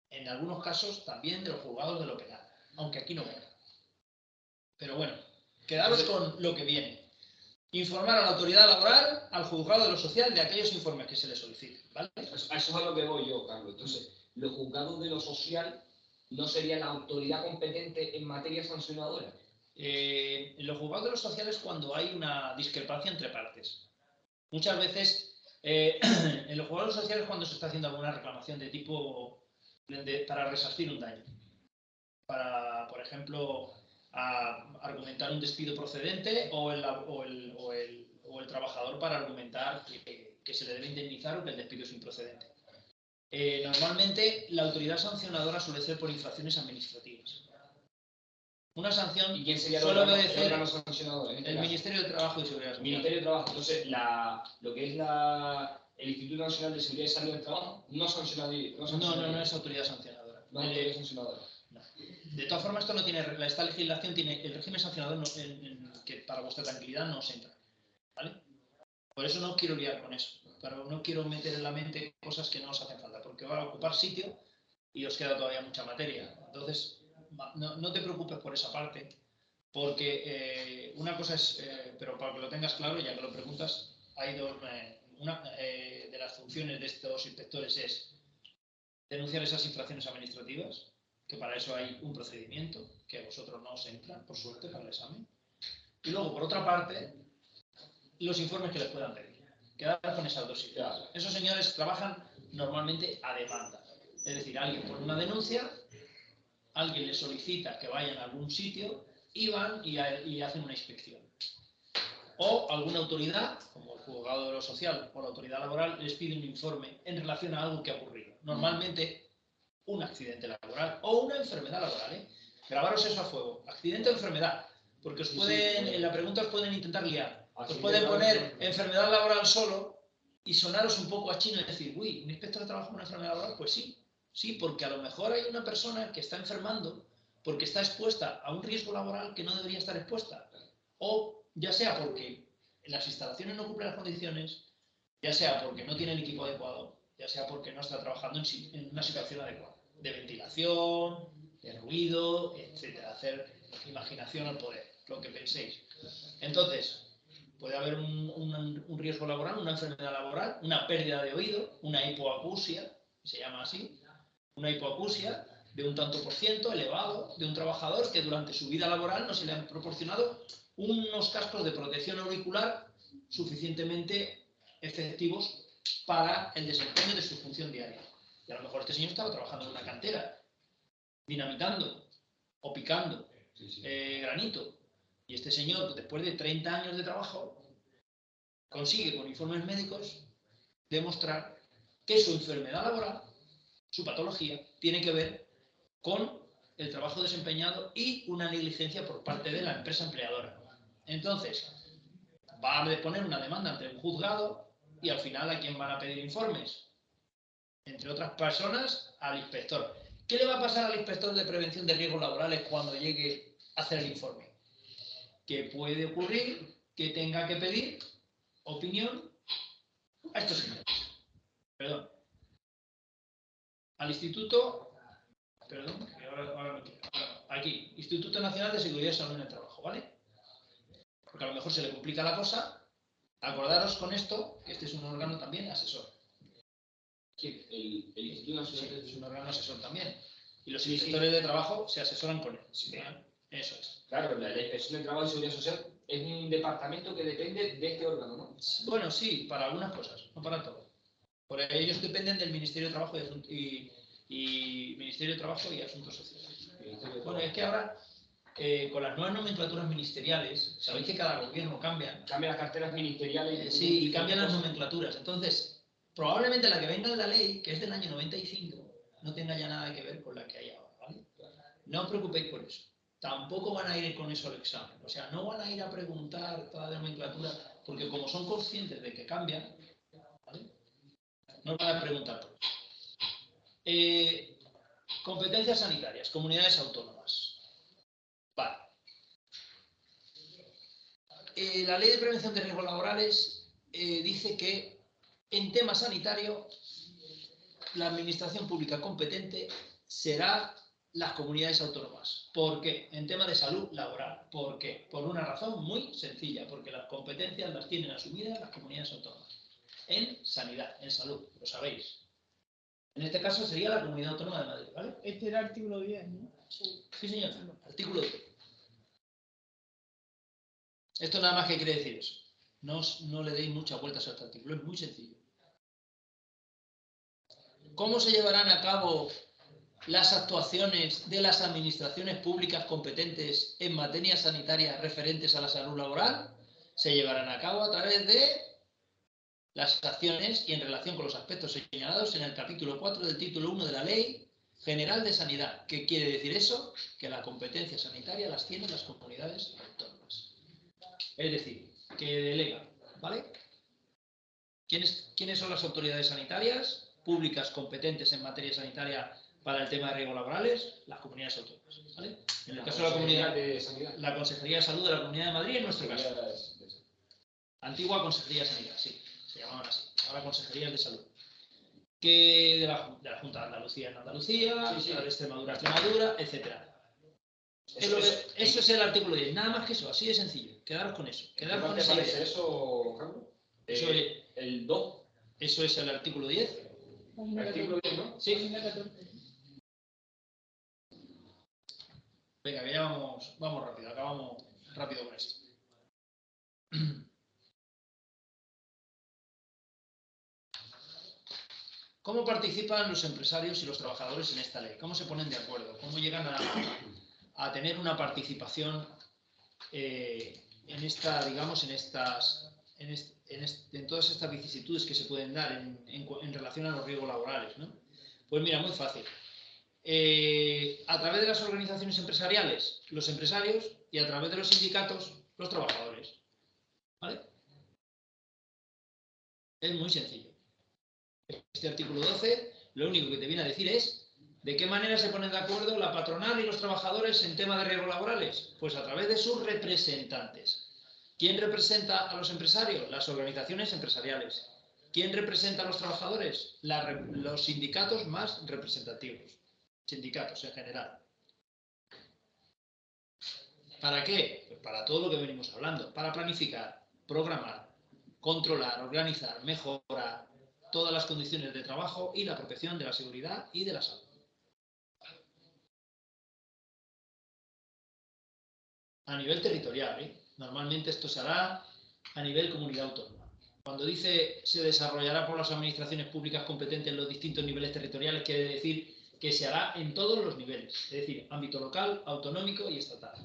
en algunos casos, también de los juzgados de lo penal, aunque aquí no venga. Pero bueno, quedaros con lo que viene. Informar a la autoridad laboral, al juzgado de lo social, de aquellos informes que se le soliciten, ¿vale? A eso es a lo que voy yo, Carlos. Entonces, los juzgados de lo social no sería la autoridad competente en materia sancionadora. En los juzgados de lo social es cuando hay una discrepancia entre partes. Muchas veces, en los juzgados de lo social es cuando se está haciendo alguna reclamación de tipo para resarcir un daño. Para, por ejemplo, argumentar un despido procedente o el trabajador para argumentar que se le debe indemnizar o que el despido es improcedente. Normalmente la autoridad sancionadora suele ser por infracciones administrativas. Una sanción ¿Y quién sería suele el obedecer órgano sancionador? el Ministerio de Trabajo y Seguridad Social. Ministerio de Trabajo. Entonces, lo que es el Instituto Nacional de Seguridad y Salud del Trabajo no sancionaría. No es autoridad sancionadora. No es autoridad sancionadora. No. De todas formas, esto no tiene, esta legislación tiene el régimen sancionador que para vuestra tranquilidad no os entra, ¿vale? Por eso no quiero liar con eso, pero no quiero meter en la mente cosas que no os hacen falta, porque va a ocupar sitio y os queda todavía mucha materia. Entonces, no te preocupes por esa parte, porque una cosa es, pero para que lo tengas claro, ya que lo preguntas, hay dos, una de las funciones de estos inspectores es denunciar esas infracciones administrativas, que para eso hay un procedimiento, que a vosotros no os entra, por suerte, para el examen. Y luego, por otra parte, los informes que les puedan pedir. Quedar con esas dos ideas. Esos señores trabajan normalmente a demanda. Es decir, alguien pone una denuncia, alguien les solicita que vayan a algún sitio y van y hacen una inspección. O alguna autoridad, como el juzgado de lo social o la autoridad laboral, les pide un informe en relación a algo que ha ocurrido. Normalmente un accidente laboral o una enfermedad laboral. Grabaros eso a fuego. Accidente o enfermedad. Porque en la pregunta os pueden intentar liar. Os pueden poner enfermedad laboral solo y sonaros un poco a chino y decir, uy, ¿un inspector de trabajo con una enfermedad laboral? Pues sí. Sí, porque a lo mejor hay una persona que está enfermando porque está expuesta a un riesgo laboral que no debería estar expuesta. O ya sea porque las instalaciones no cumplen las condiciones, ya sea porque no tiene el equipo adecuado, ya sea porque no está trabajando en una situación adecuada, de ventilación, de ruido, etcétera. Hacer imaginación al poder, lo que penséis. Entonces, puede haber un riesgo laboral, una enfermedad laboral, una pérdida de oído, una hipoacusia, se llama así, una hipoacusia de un tanto por ciento elevado de un trabajador que durante su vida laboral no se le han proporcionado unos cascos de protección auricular suficientemente efectivos para el desempeño de su función diaria. Y a lo mejor este señor estaba trabajando en una cantera, dinamitando o picando granito. Y este señor, después de 30 años de trabajo, consigue con informes médicos demostrar que su enfermedad laboral, su patología, tiene que ver con el trabajo desempeñado y una negligencia por parte de la empresa empleadora. Entonces, va a poner una demanda ante un juzgado y al final ¿a quién van a pedir informes? Entre otras personas, al inspector. ¿Qué le va a pasar al inspector de prevención de riesgos laborales cuando llegue a hacer el informe? Que puede ocurrir que tenga que pedir opinión a estos señores. Perdón. Al Instituto, perdón, aquí, Instituto Nacional de Seguridad y Salud en el Trabajo, ¿vale? Porque a lo mejor se le complica la cosa. Acordaros con esto, que este es un órgano también asesor. Sí, el Instituto Nacional es un órgano asesor también. Y los inspectores de trabajo se asesoran con él. Sí. Eso es. Claro, la Inspección de Trabajo y Seguridad Social es un departamento que depende de este órgano, ¿no? Bueno, sí, para algunas cosas, no para todo. Por ellos dependen del Ministerio de Trabajo y Ministerio de Trabajo y Asuntos Sociales. Bueno, es que ahora, con las nuevas nomenclaturas ministeriales, sabéis que cada gobierno cambia. Cambia las carteras ministeriales. Sí, y cambian las nomenclaturas. Entonces, probablemente la que venga de la ley, que es del año 95, no tenga ya nada que ver con la que hay ahora, ¿vale? No os preocupéis por eso. Tampoco van a ir con eso al examen. O sea, no van a ir a preguntar toda la nomenclatura, porque como son conscientes de que cambian, ¿vale? No van a preguntar por eso. Competencias sanitarias, comunidades autónomas. Vale. La Ley de Prevención de Riesgos Laborales dice que en tema sanitario la administración pública competente será las comunidades autónomas. ¿Por qué? En tema de salud laboral. ¿Por qué? Por una razón muy sencilla, porque las competencias las tienen asumidas las comunidades autónomas. En sanidad, en salud, lo sabéis. En este caso sería la Comunidad Autónoma de Madrid, ¿vale? Este era el artículo 10, ¿no? Sí, señor. Artículo 10. Esto nada más que quiere decir eso. No le deis muchas vueltas a este artículo, es muy sencillo. ¿Cómo se llevarán a cabo las actuaciones de las administraciones públicas competentes en materia sanitaria referentes a la salud laboral? Se llevarán a cabo a través de las acciones y en relación con los aspectos señalados en el capítulo 4 del título 1 de la Ley General de Sanidad. ¿Qué quiere decir eso? Que la competencia sanitaria las tienen las comunidades autónomas. Es decir, que delegan, ¿vale? ¿Quiénes son las autoridades sanitarias públicas competentes en materia sanitaria para el tema de riesgos laborales? Las comunidades autónomas, ¿vale? En el caso de la comunidad de Sanidad. La Consejería de Salud de la Comunidad de Madrid, en nuestro caso. Antigua Consejería de Sanidad, sí, se llamaban así. Ahora Consejerías de Salud. Que de la Junta de Andalucía en Andalucía, Sí, sí. la de Extremadura, Extremadura, etc. Eso es el artículo 10. Nada más que eso, así de sencillo. Quedaros con eso. Quedaros con esa idea. eso, Carlos? Eso es, El 2. eso es el artículo 10. Artículo 10, ¿no? Sí. Venga, que ya vamos rápido. Acabamos rápido con esto. ¿Cómo participan los empresarios y los trabajadores en esta ley? ¿Cómo se ponen de acuerdo? ¿Cómo llegan a tener una participación en esta, digamos, en todas estas vicisitudes que se pueden dar en relación a los riesgos laborales, ¿no? Pues mira, muy fácil. A través de las organizaciones empresariales, los empresarios, y a través de los sindicatos, los trabajadores. ¿Vale? Es muy sencillo. Este artículo 12 lo único que te viene a decir es de qué manera se ponen de acuerdo la patronal y los trabajadores en tema de riesgos laborales. Pues a través de sus representantes. ¿Quién representa a los empresarios? Las organizaciones empresariales. ¿Quién representa a los trabajadores? Los sindicatos más representativos. Sindicatos en general. ¿Para qué? Pues para todo lo que venimos hablando. Para planificar, programar, controlar, organizar, mejorar todas las condiciones de trabajo y la protección de la seguridad y de la salud. A nivel territorial, ¿eh? Normalmente esto se hará a nivel comunidad autónoma. Cuando dice se desarrollará por las administraciones públicas competentes en los distintos niveles territoriales, quiere decir que se hará en todos los niveles, es decir, ámbito local, autonómico y estatal.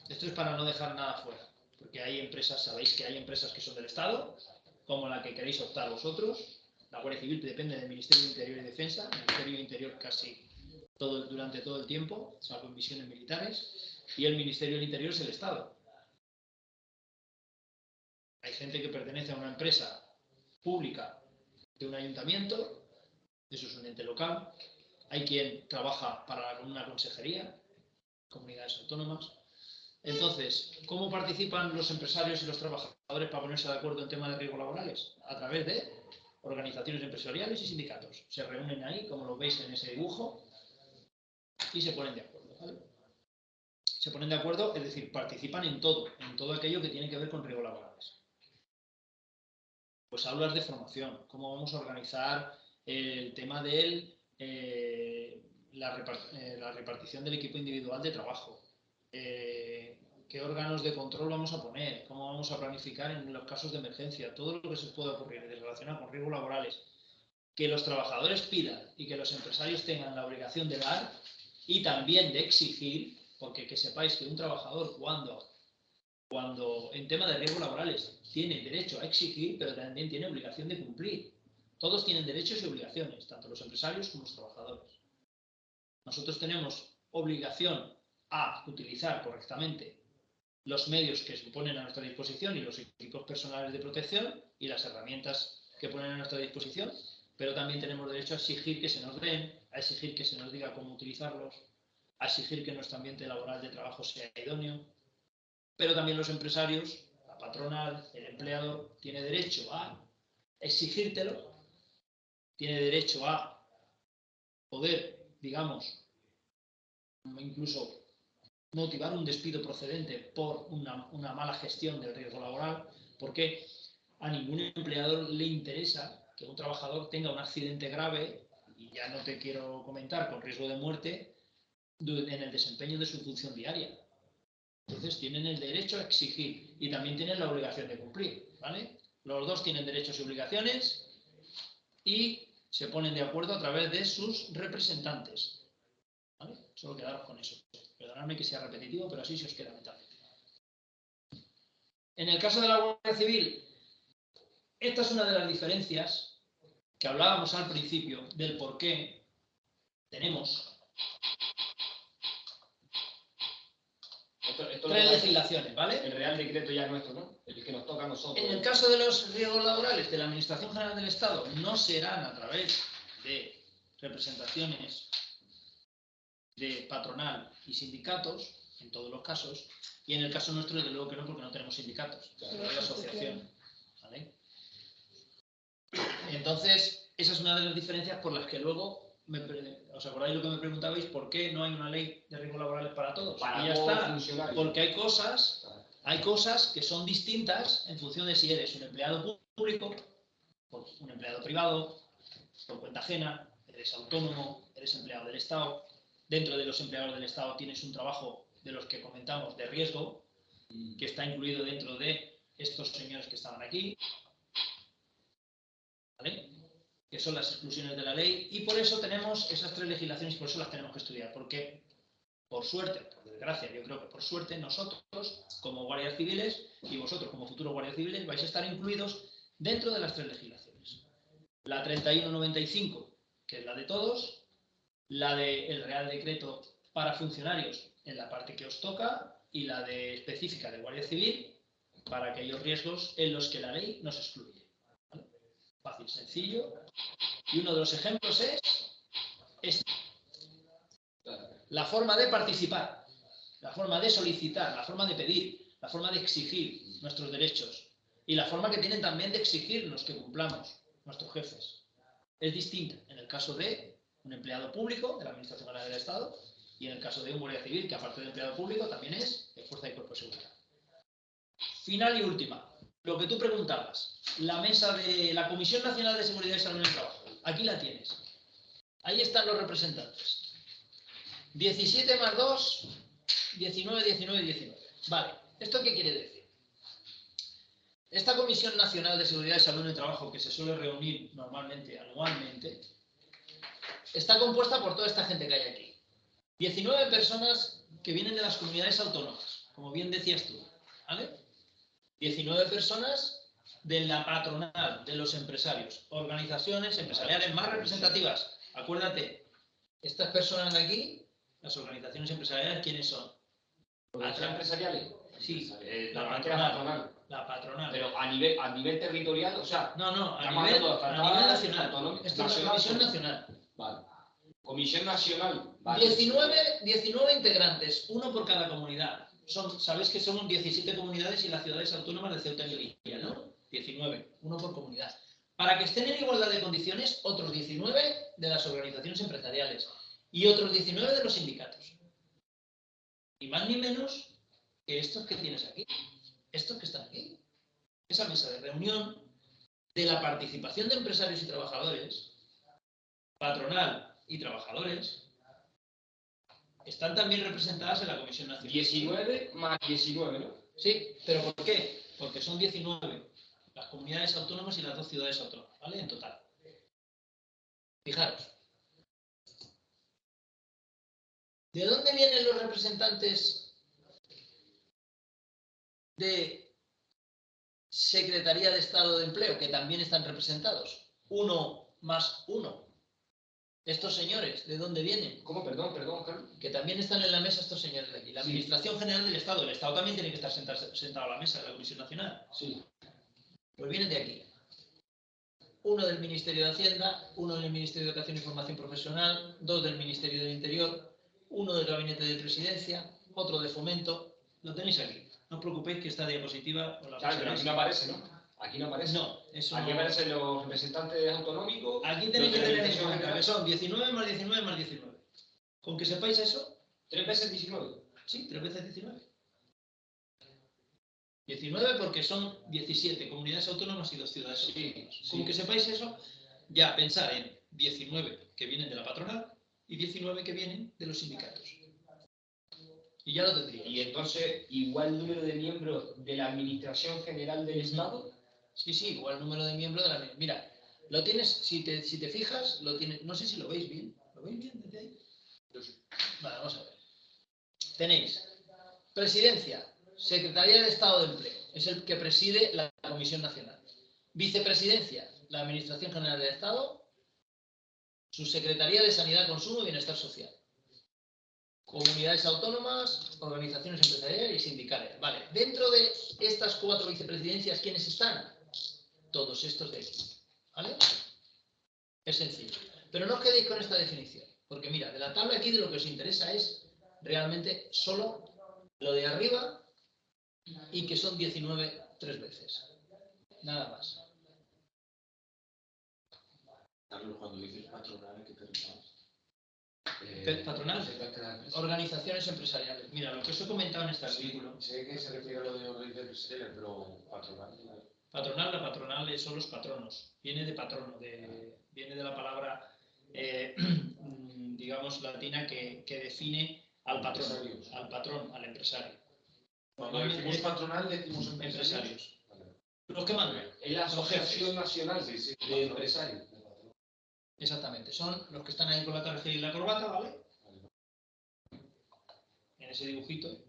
Esto es para no dejar nada fuera, porque hay empresas, sabéis que hay empresas que son del Estado, como la que queréis optar vosotros. La Guardia Civil depende del Ministerio de Interior y Defensa, el Ministerio de Interior casi durante todo el tiempo, salvo en misiones militares, y el Ministerio del Interior es el Estado. Hay gente que pertenece a una empresa pública de un ayuntamiento, eso es un ente local. Hay quien trabaja para una consejería, comunidades autónomas. Entonces, ¿cómo participan los empresarios y los trabajadores para ponerse de acuerdo en temas de riesgos laborales? A través de organizaciones empresariales y sindicatos. Se reúnen ahí, como lo veis en ese dibujo, y se ponen de acuerdo, ¿vale? Se ponen de acuerdo, es decir, participan en todo aquello que tiene que ver con riesgos laborales. Pues aulas de formación, cómo vamos a organizar el tema del la repartición del equipo individual de trabajo, qué órganos de control vamos a poner, cómo vamos a planificar en los casos de emergencia, todo lo que se pueda ocurrir relacionado con riesgos laborales, que los trabajadores pidan y que los empresarios tengan la obligación de dar y también de exigir, porque que sepáis que un trabajador cuando en tema de riesgos laborales tiene derecho a exigir, pero también tiene obligación de cumplir. Todos tienen derechos y obligaciones, tanto los empresarios como los trabajadores. Nosotros tenemos obligación a utilizar correctamente los medios que se ponen a nuestra disposición y los equipos personales de protección y las herramientas que ponen a nuestra disposición, pero también tenemos derecho a exigir que se nos den, a exigir que se nos diga cómo utilizarlos, a exigir que nuestro ambiente laboral de trabajo sea idóneo, pero también los empresarios, la patronal, el empleador, tiene derecho a exigírtelo, tiene derecho a poder, digamos, incluso motivar un despido procedente por una mala gestión del riesgo laboral, porque a ningún empleador le interesa que un trabajador tenga un accidente grave, y ya no te quiero comentar, con riesgo de muerte, en el desempeño de su función diaria. Entonces tienen el derecho a exigir y también tienen la obligación de cumplir, ¿vale? Los dos tienen derechos y obligaciones y se ponen de acuerdo a través de sus representantes, ¿vale? Solo quedaros con eso. Perdonadme que sea repetitivo, pero así se os queda mentalmente. En el caso de la Guardia Civil, esta es una de las diferencias que hablábamos al principio del por qué tenemos tres legislaciones, ¿vale? El Real Decreto ya nuestro, ¿no? El que nos toca a nosotros. En el caso de los riesgos laborales de la Administración General del Estado, no serán a través de representaciones de patronal y sindicatos, en todos los casos, y en el caso nuestro, desde luego que no, porque no tenemos sindicatos, Claro. hay asociación, ¿vale? Entonces, esa es una de las diferencias por las que luego, ¿os acordáis lo que me preguntabais? ¿Por qué no hay una ley de riesgos laborales para todos? Para y ya todos está, funcionarios. porque hay cosas que son distintas en función de si eres un empleado público, un empleado privado, por cuenta ajena, eres autónomo, eres empleado del Estado. Dentro de los empleados del Estado tienes un trabajo de los que comentamos de riesgo, que está incluido dentro de estos señores que estaban aquí, ¿vale? Que son las exclusiones de la ley, y por eso tenemos esas tres legislaciones y por eso las tenemos que estudiar, porque por suerte, por desgracia, yo creo que por suerte, nosotros como guardias civiles y vosotros como futuros guardias civiles vais a estar incluidos dentro de las tres legislaciones. La 3195, que es la de todos, la del Real Decreto para funcionarios en la parte que os toca y la de específica de Guardia Civil para aquellos riesgos en los que la ley nos excluye. ¿Vale? Fácil, sencillo. Y uno de los ejemplos es este. La forma de participar, la forma de solicitar, la forma de pedir, la forma de exigir nuestros derechos y la forma que tienen también de exigirnos que cumplamos nuestros jefes. Es distinta en el caso de un empleado público de la Administración General del Estado y en el caso de un guardia civil, que aparte de empleado público también es de Fuerza y Cuerpo de Seguridad. Final y última, lo que tú preguntabas, la mesa de la Comisión Nacional de Seguridad y Salud en el Trabajo. Aquí la tienes. Ahí están los representantes. 17 más 2, 19, 19, 19. Vale, ¿esto qué quiere decir? Esta Comisión Nacional de Seguridad y Salud en el Trabajo, que se suele reunir normalmente, anualmente, está compuesta por toda esta gente que hay aquí. 19 personas que vienen de las comunidades autónomas, como bien decías tú, ¿vale? 19 personas de la patronal, de los empresarios, organizaciones empresariales más representativas. Acuérdate, estas personas de aquí, las organizaciones empresariales, ¿quiénes son? ¿Organizaciones empresariales? Sí, La patronal. La patronal. Pero a nivel territorial, o sea... No, a Estamos nivel hablando de nacional. Esto es la Comisión Nacional. Vale. Comisión Nacional. Vale. 19 integrantes, uno por cada comunidad. Sabéis que somos 17 comunidades y las ciudades autónomas de Ceuta y Melilla, ¿no? 19, uno por comunidad. Para que estén en igualdad de condiciones, otros 19 de las organizaciones empresariales y otros 19 de los sindicatos. Ni más ni menos que estos que tienes aquí, estos que están aquí. Esa mesa de reunión de la participación de empresarios y trabajadores, patronal y trabajadores, Están también representadas en la Comisión Nacional. 19 más 19, ¿no? Sí, pero ¿por qué? Porque son 19 las comunidades autónomas y las 2 ciudades autónomas, ¿vale? En total. Fijaros. ¿De dónde vienen los representantes de Secretaría de Estado de Empleo, que también están representados? 1 más 1. Estos señores, ¿de dónde vienen? ¿Cómo? Perdón, Carlos. Que también están en la mesa estos señores de aquí. La Administración General del Estado. El Estado también tiene que estar sentado a la mesa de la Comisión Nacional. Sí. Pues vienen de aquí. Uno del Ministerio de Hacienda, uno del Ministerio de Educación y Formación Profesional, 2 del Ministerio del Interior, uno del Gabinete de Presidencia, otro de Fomento. Lo tenéis aquí. No os preocupéis que esta diapositiva os la Claro, pero aquí no aparece, ¿no? Aquí no aparece. No, eso aquí no. aparecen los representantes autonómicos. Aquí tenéis que tener en cuenta que son 19 más 19 más 19. Con que sepáis eso. 3 veces 19. Sí, 3 veces 19. 19 porque son 17 comunidades autónomas y 2 ciudades autónomas. Con que sepáis eso, ya pensar en 19 que vienen de la patronal y 19 que vienen de los sindicatos. Y ya lo tendría. Y entonces, igual número de miembros de la Administración General del Estado. Sí, sí, igual número de miembros de la... Mira, lo tienes, si te fijas, lo tienes... No sé si lo veis bien. ¿Lo veis bien desde ahí? Vale, vamos a ver. Tenéis Presidencia, Secretaría de Estado de Empleo, es el que preside la Comisión Nacional. Vicepresidencia, la Administración General del Estado, su Secretaría de Sanidad, Consumo y Bienestar Social. Comunidades autónomas, organizaciones empresariales y sindicales. Vale, dentro de estas 4 vicepresidencias, ¿quiénes están? Todos estos de aquí. ¿Vale? Es sencillo. Pero no os quedéis con esta definición, porque mira, de la tabla aquí de lo que os interesa es realmente solo lo de arriba y que son 19 3 veces. Nada más. Carlos, cuando dices patronal, ¿qué te refieres? Patronal, organizaciones empresariales. Mira, lo que os he comentado en este artículo. Sé que se refiere a lo de organizaciones empresariales, pero patronal. Patronal, la patronal son los patronos. Viene de patrono, viene de la palabra, digamos, latina que define al patrón, al empresario. Cuando decimos patronal, decimos empresarios. Los que mandan. Es la Asociación Nacional de Empresarios. Exactamente, son los que están ahí con la tarjeta y la corbata, ¿vale? En ese dibujito,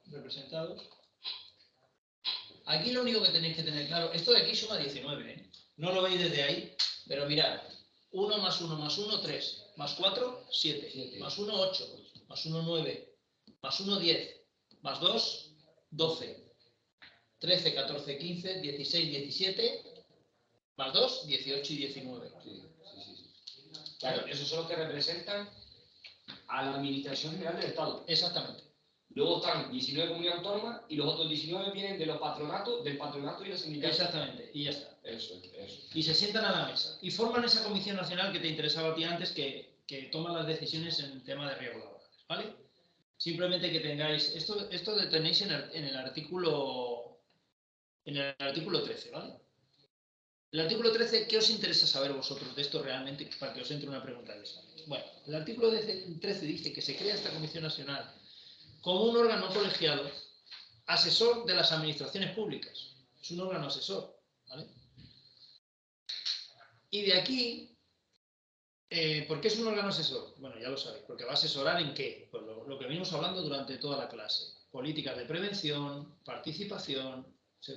representados. Aquí lo único que tenéis que tener claro, esto de aquí suma 19, ¿eh? No lo veis desde ahí, pero mirad, 1 más 1 más 1, 3, más 4, 7, más 1, 8, más 1, 9, más 1, 10, más 2, 12, 13, 14, 15, 16, 17, más 2, 18 y 19. Sí. Claro, esos son los que representan a la Administración General del Estado. Exactamente. Luego están 19 comunidades autónomas y los otros 19 vienen de los patronatos, del patronato y los sindicatos. Exactamente, y ya está. Eso. Y se sientan a la mesa. Y forman esa comisión nacional que te interesaba a ti antes, que toma las decisiones en el tema de riesgos laborales, ¿vale? Simplemente que tengáis... Esto lo tenéis en el artículo 13, ¿vale? El artículo 13, ¿qué os interesa saber vosotros de esto realmente para que os entre una pregunta de esa? Bueno, el artículo 13 dice que se crea esta Comisión Nacional como un órgano colegiado asesor de las administraciones públicas. Es un órgano asesor, ¿vale? Y de aquí, ¿por qué es un órgano asesor? Bueno, ya lo sabéis, porque va a asesorar en qué. Pues lo que venimos hablando durante toda la clase. Políticas de prevención, participación,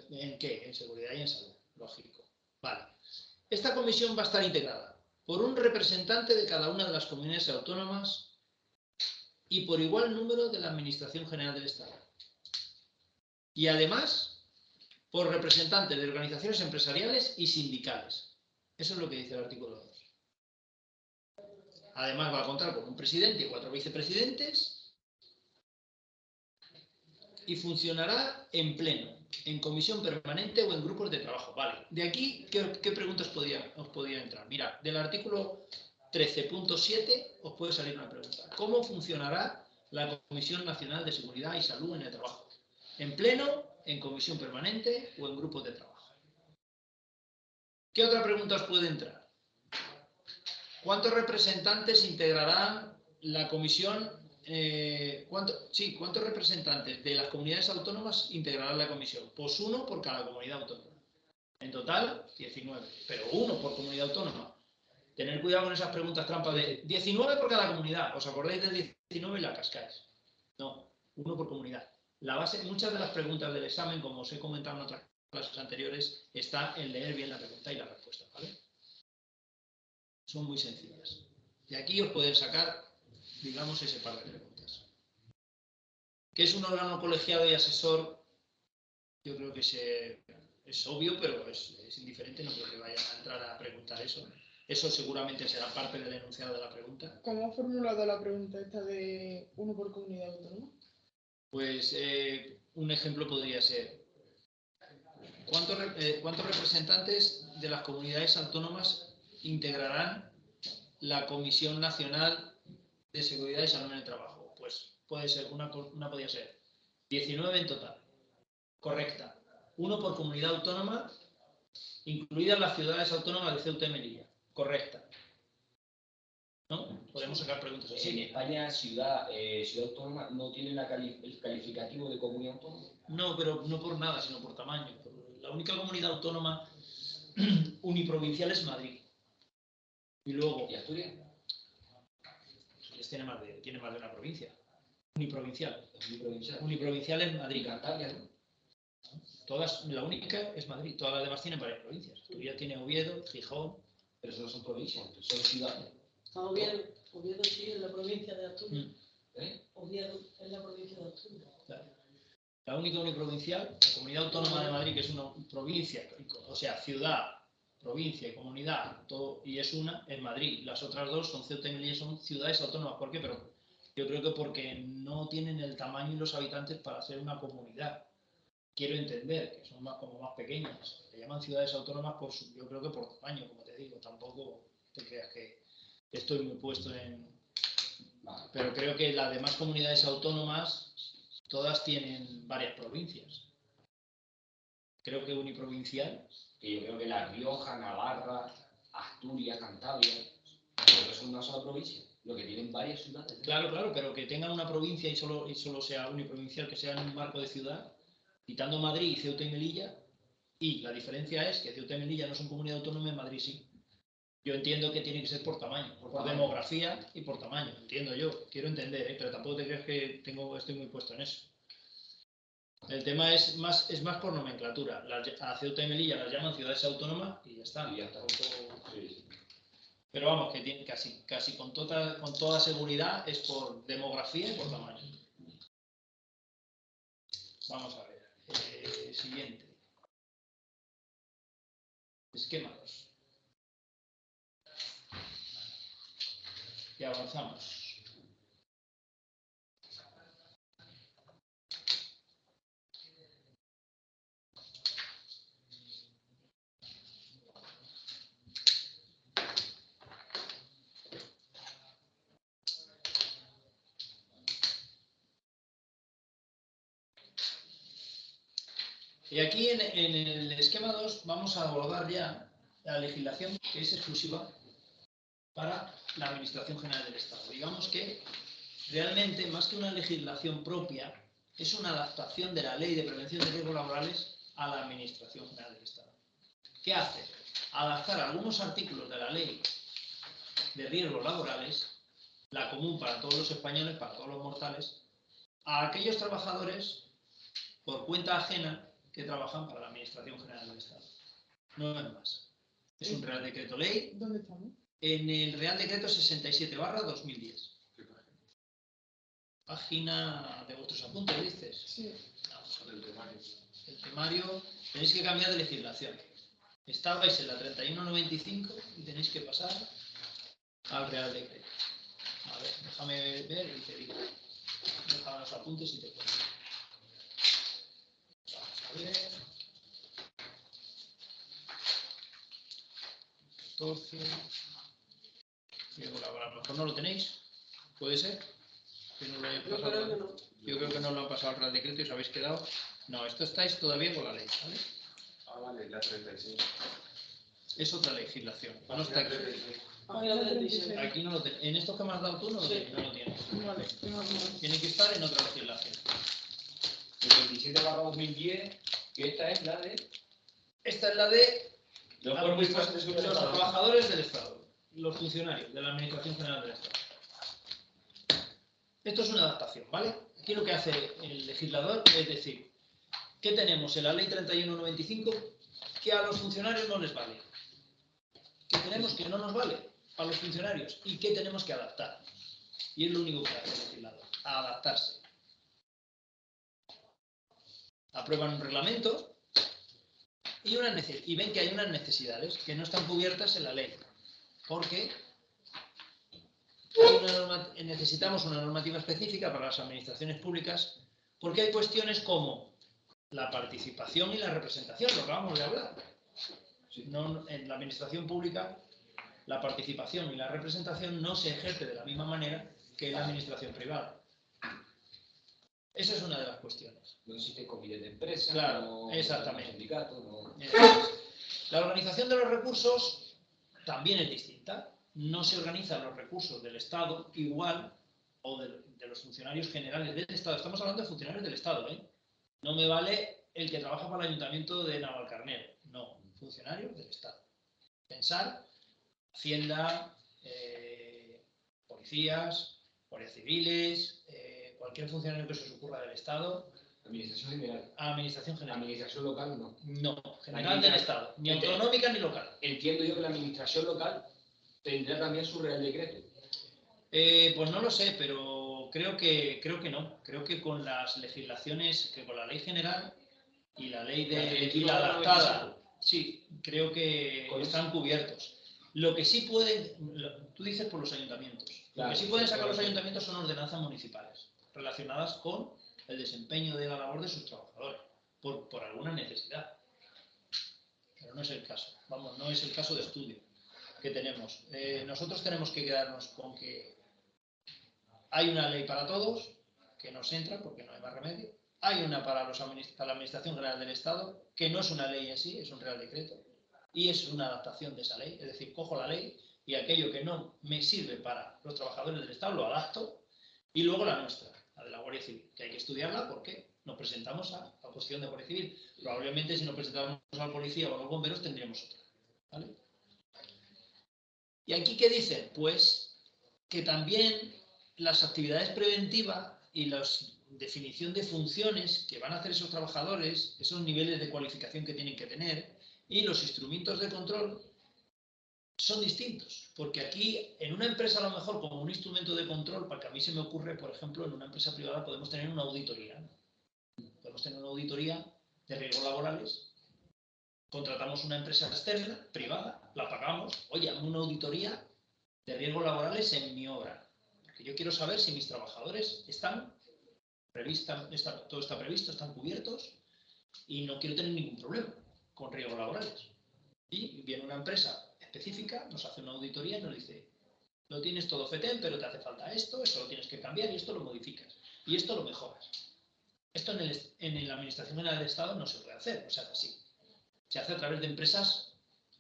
¿en qué? En seguridad y en salud, lógico. Vale. Esta comisión va a estar integrada por un representante de cada una de las comunidades autónomas y por igual número de la Administración General del Estado. Y además, por representantes de organizaciones empresariales y sindicales. Eso es lo que dice el artículo 2. Además, va a contar con un presidente y 4 vicepresidentes y funcionará en pleno, en comisión permanente o en grupos de trabajo. Vale, de aquí, ¿qué preguntas os podía entrar? Mira, del artículo 13.7 os puede salir una pregunta. ¿Cómo funcionará la Comisión Nacional de Seguridad y Salud en el trabajo? ¿En pleno, en comisión permanente o en grupos de trabajo? ¿Qué otra pregunta os puede entrar? ¿Cuántos representantes integrarán la comisión, ¿cuántos representantes de las comunidades autónomas integrarán la comisión? Pues uno por cada comunidad autónoma. En total, 19, pero uno por comunidad autónoma. Tener cuidado con esas preguntas trampas de 19 por cada comunidad. ¿Os acordáis del 19 y la cascáis? No, uno por comunidad. La base, muchas de las preguntas del examen, como os he comentado en otras clases anteriores, está en leer bien la pregunta y la respuesta, ¿vale? Son muy sencillas. Y aquí os pueden sacar, digamos, ese par de preguntas. ¿Qué es un órgano colegiado y asesor? Yo creo que es obvio, pero es indiferente, no creo que vayan a entrar a preguntar eso. Eso seguramente será parte del enunciado de la pregunta. ¿Cómo ha formulado la pregunta esta de uno por comunidad autónoma? Pues un ejemplo podría ser, ¿cuántos representantes de las comunidades autónomas integrarán la Comisión Nacional de Seguridad y Salud en el Trabajo? Pues puede ser, una podría ser 19 en total. Correcta. Uno por comunidad autónoma, incluidas las ciudades autónomas de Ceuta y Melilla. Correcta. ¿No? Podemos sacar preguntas así. En España, ciudad autónoma no tiene el calificativo de comunidad autónoma. No, pero no por nada, sino por tamaño. La única comunidad autónoma uniprovincial es Madrid. Y luego... ¿Y Asturias? Asturias tiene más de una provincia. Uniprovincial. Uniprovincial. Uniprovincial es Madrid. Y Cantabria, ¿no? La única es Madrid. Todas las demás tienen varias provincias. Asturias tiene Oviedo, Gijón. Pero eso no son provincias, son ciudades. Oviedo sí, en la provincia de Asturias. ¿Eh? Oviedo es la provincia de Asturias. Claro. La única uniprovincial, la Comunidad Autónoma de Madrid, que es una provincia, o sea, ciudad, provincia y comunidad, todo, y es una, en Madrid. Las otras dos son Ceuta y Melilla, son ciudades autónomas. ¿Por qué? Pero yo creo que porque no tienen el tamaño y los habitantes para ser una comunidad. Quiero entender que son como más pequeñas. Se llaman ciudades autónomas, yo creo que por tamaño, como te digo. Tampoco te creas que estoy muy puesto en... Pero creo que las demás comunidades autónomas todas tienen varias provincias. Creo que uniprovincial. Que yo creo que La Rioja, Navarra, Asturias, Cantabria, creo que son una sola provincia. Lo que tienen varias ciudades. Claro, pero que tengan una provincia y solo sea uniprovincial, que sea en un marco de ciudad, quitando Madrid y Ceuta y Melilla, y la diferencia es que Ceuta y Melilla no son comunidad autónoma, en Madrid sí. Yo entiendo que tiene que ser por tamaño, por demografía y por tamaño, entiendo yo, quiero entender, pero tampoco te creas que estoy muy puesto en eso. El tema es más por nomenclatura. A Ceuta y Melilla las llaman ciudades autónomas y ya está. Y ya está. Sí. Pero vamos, que tiene casi con toda seguridad es por demografía y por tamaño. Vamos a ver. Siguiente. Esquema 2. Y avanzamos. Y aquí en el esquema 2 vamos a abordar ya la legislación que es exclusiva para la Administración General del Estado. Digamos que realmente, más que una legislación propia, es una adaptación de la Ley de Prevención de Riesgos Laborales a la Administración General del Estado. ¿Qué hace? Adaptar algunos artículos de la Ley de Riesgos Laborales, la común para todos los españoles, para todos los mortales, a aquellos trabajadores por cuenta ajena que trabajan para la Administración General del Estado. No es más. Es un Real Decreto Ley. ¿Dónde estamos? En el Real Decreto 67/2010. ¿Qué página? Página de vuestros apuntes, dices. Sí. No, Del temario. el temario, tenéis que cambiar de legislación. Estabais en la 3195 y tenéis que pasar al Real Decreto. A ver, déjame ver y te digo. Déjame los apuntes y te cuento. Vamos a ver. 14. A lo mejor no lo tenéis. ¿Puede ser? Que no lo hayáis Yo pasado. creo que no. Yo creo que no lo han pasado al Real Decreto y os habéis quedado. No, esto estáis todavía con la ley, ¿vale? Ah, vale, la 36. Es otra legislación. No está aquí. Página 36. Aquí no lo en estos que me has dado tú no lo, Sí. no lo tienes. Vale, tengo más. Tiene que estar en otra legislación. El 27/2010, que esta es la de Esta es la de los cuerpos y fuerzas de los seguridad del Estado. trabajadores del Estado, los funcionarios de la Administración General del Estado. Esto es una adaptación, ¿vale? Aquí lo que hace el legislador es decir, ¿qué tenemos en la Ley 31/95 que a los funcionarios no les vale? ¿Qué tenemos que no nos vale a los funcionarios? ¿Y qué tenemos que adaptar? Y es lo único que hace el legislador, adaptarse. Aprueban un reglamento y ven que hay unas necesidades que no están cubiertas en la ley. Porque necesitamos una normativa específica para las administraciones públicas, porque hay cuestiones como la participación y la representación, lo que acabamos de hablar. No, en la administración pública, la participación y la representación no se ejerce de la misma manera que en la administración privada. Esa es una de las cuestiones. No existe comité de empresa, Claro, no exactamente. no sindicato, no. La organización de los recursos también es distinta. No se organizan los recursos del Estado igual o de los funcionarios generales del Estado. Estamos hablando de funcionarios del Estado, ¿eh? No me vale el que trabaja para el Ayuntamiento de Navalcarnero. No, funcionarios del Estado. Pensar Hacienda, policías, guardias civiles, cualquier funcionario que se os ocurra del Estado. Administración general. Administración general. Administración local, no. No, general del Estado. Ni autonómica ni local. Entiendo yo que la administración local tendrá también su Real Decreto. Pues no lo sé, pero creo que no. Creo que con las legislaciones, que con la ley general y la ley y la adaptada, sí, creo que están cubiertos. Lo que sí pueden, tú dices por los ayuntamientos, lo que sí pueden sacar los ayuntamientos son ordenanzas municipales relacionadas con el desempeño de la labor de sus trabajadores, por alguna necesidad. Pero no es el caso, vamos, no es el caso de estudio que tenemos. Nosotros tenemos que quedarnos con que hay una ley para todos, que nos entra porque no hay más remedio. Hay una para la Administración General del Estado, que no es una ley en sí, es un Real Decreto, y es una adaptación de esa ley. Es decir, cojo la ley y aquello que no me sirve para los trabajadores del Estado lo adapto, y luego la nuestra, la de la Guardia Civil, que hay que estudiarla porque nos presentamos a la cuestión de Guardia Civil. Probablemente si nos presentamos al policía o a los bomberos tendríamos otra, ¿vale? ¿Y aquí qué dicen? Pues que también las actividades preventivas y la definición de funciones que van a hacer esos trabajadores, esos niveles de cualificación que tienen que tener y los instrumentos de control son distintos. Porque aquí, en una empresa a lo mejor como un instrumento de control, para que a mí se me ocurre, por ejemplo, en una empresa privada podemos tener una auditoría. Podemos tener una auditoría de riesgos laborales. Contratamos una empresa externa, privada, la pagamos. Oye, hazme una auditoría de riesgos laborales en mi obra. Porque yo quiero saber si mis trabajadores están todo está previsto, están cubiertos y no quiero tener ningún problema con riesgos laborales. Y viene una empresa específica, nos hace una auditoría y nos dice, lo tienes todo FETEM, pero te hace falta esto lo tienes que cambiar y esto lo modificas y esto lo mejoras. Esto en la Administración General del Estado no se puede hacer, no se hace así. Se hace a través de empresas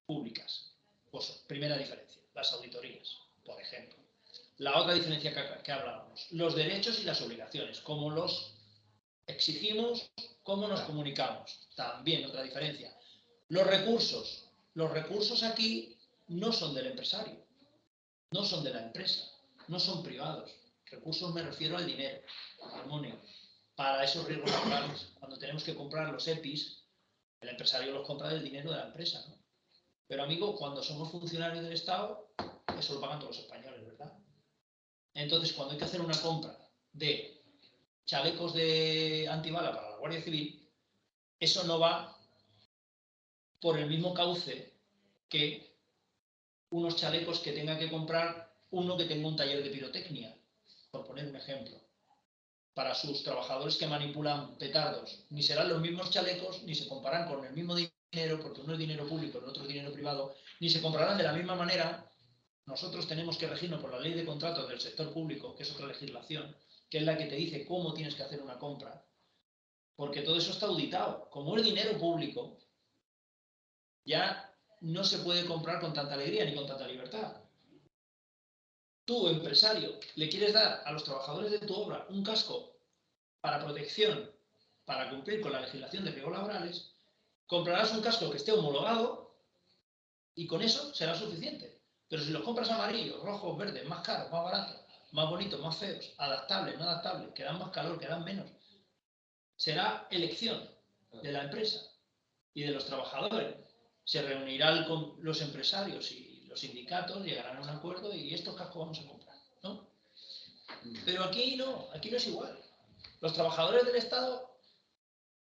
públicas. Pues, primera diferencia, las auditorías, por ejemplo. La otra diferencia que hablábamos, los derechos y las obligaciones, cómo los exigimos, cómo nos comunicamos. También otra diferencia. Los recursos aquí no son del empresario, no son de la empresa, no son privados. Recursos me refiero al dinero, al money, para esos riesgos laborales. Cuando tenemos que comprar los EPIs, el empresario los compra del dinero de la empresa, ¿no? Pero, amigo, cuando somos funcionarios del Estado, eso lo pagan todos los españoles, ¿verdad? Entonces, cuando hay que hacer una compra de chalecos de antibala para la Guardia Civil, eso no va por el mismo cauce que unos chalecos que tenga que comprar uno que tenga un taller de pirotecnia, por poner un ejemplo. Para sus trabajadores que manipulan petardos, ni serán los mismos chalecos, ni se compararán con el mismo dinero, porque uno es dinero público, el otro es dinero privado, ni se comprarán de la misma manera. Nosotros tenemos que regirnos por la ley de contratos del sector público, que es otra legislación, que es la que te dice cómo tienes que hacer una compra, porque todo eso está auditado. Como es dinero público, ya no se puede comprar con tanta alegría ni con tanta libertad. Tú, empresario, le quieres dar a los trabajadores de tu obra un casco para protección, para cumplir con la legislación de riesgos laborales, comprarás un casco que esté homologado y con eso será suficiente. Pero si los compras amarillos, rojos, verdes, más caros, más baratos, más bonitos, más feos, adaptables, no adaptables, que dan más calor, que dan menos, será elección de la empresa y de los trabajadores. Se reunirán con los empresarios y los sindicatos, llegarán a un acuerdo y estos cascos vamos a comprar, ¿no? Pero aquí no es igual. Los trabajadores del Estado,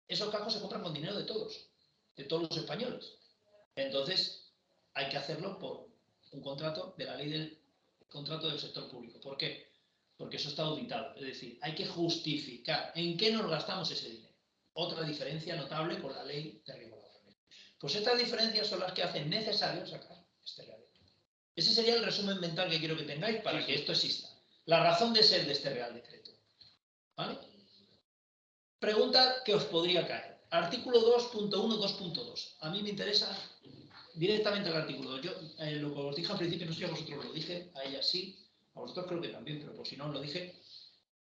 esos cascos se compran con dinero de todos los españoles. Entonces, hay que hacerlo por un contrato de la ley del contrato del sector público. ¿Por qué? Porque eso está auditado. Es decir, hay que justificar en qué nos gastamos ese dinero. Otra diferencia notable con la ley de riesgos laborales. Pues estas diferencias son las que hacen necesario sacar este Real Decreto. Ese sería el resumen mental que quiero que tengáis para que esto exista. La razón de ser de este Real Decreto. ¿Vale? Pregunta que os podría caer. Artículo 2.1, 2.2. A mí me interesa directamente el artículo 2. Yo lo que os dije al principio, no sé si a vosotros lo dije, a ella sí, a vosotros creo que también, pero por si no os lo dije.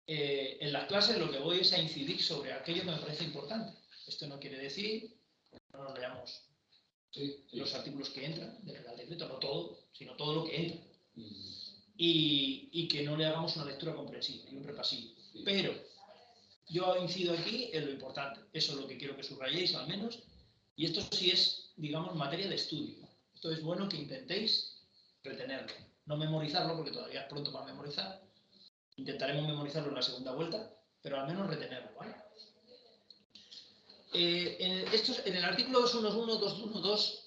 En las clases lo que voy es a incidir sobre aquello que me parece importante. Esto no quiere decir que no nos leamos los artículos que entran del Real Decreto, no todo, sino todo lo que entra. Y que no le hagamos una lectura comprensiva y un repasillo. Pero yo incido aquí en lo importante. Eso es lo que quiero que subrayéis al menos. Y esto sí es, digamos, materia de estudio. Esto es bueno que intentéis retenerlo. No memorizarlo, porque todavía es pronto para memorizar. Intentaremos memorizarlo en la segunda vuelta, pero al menos retenerlo, ¿vale? En el artículo 211, 212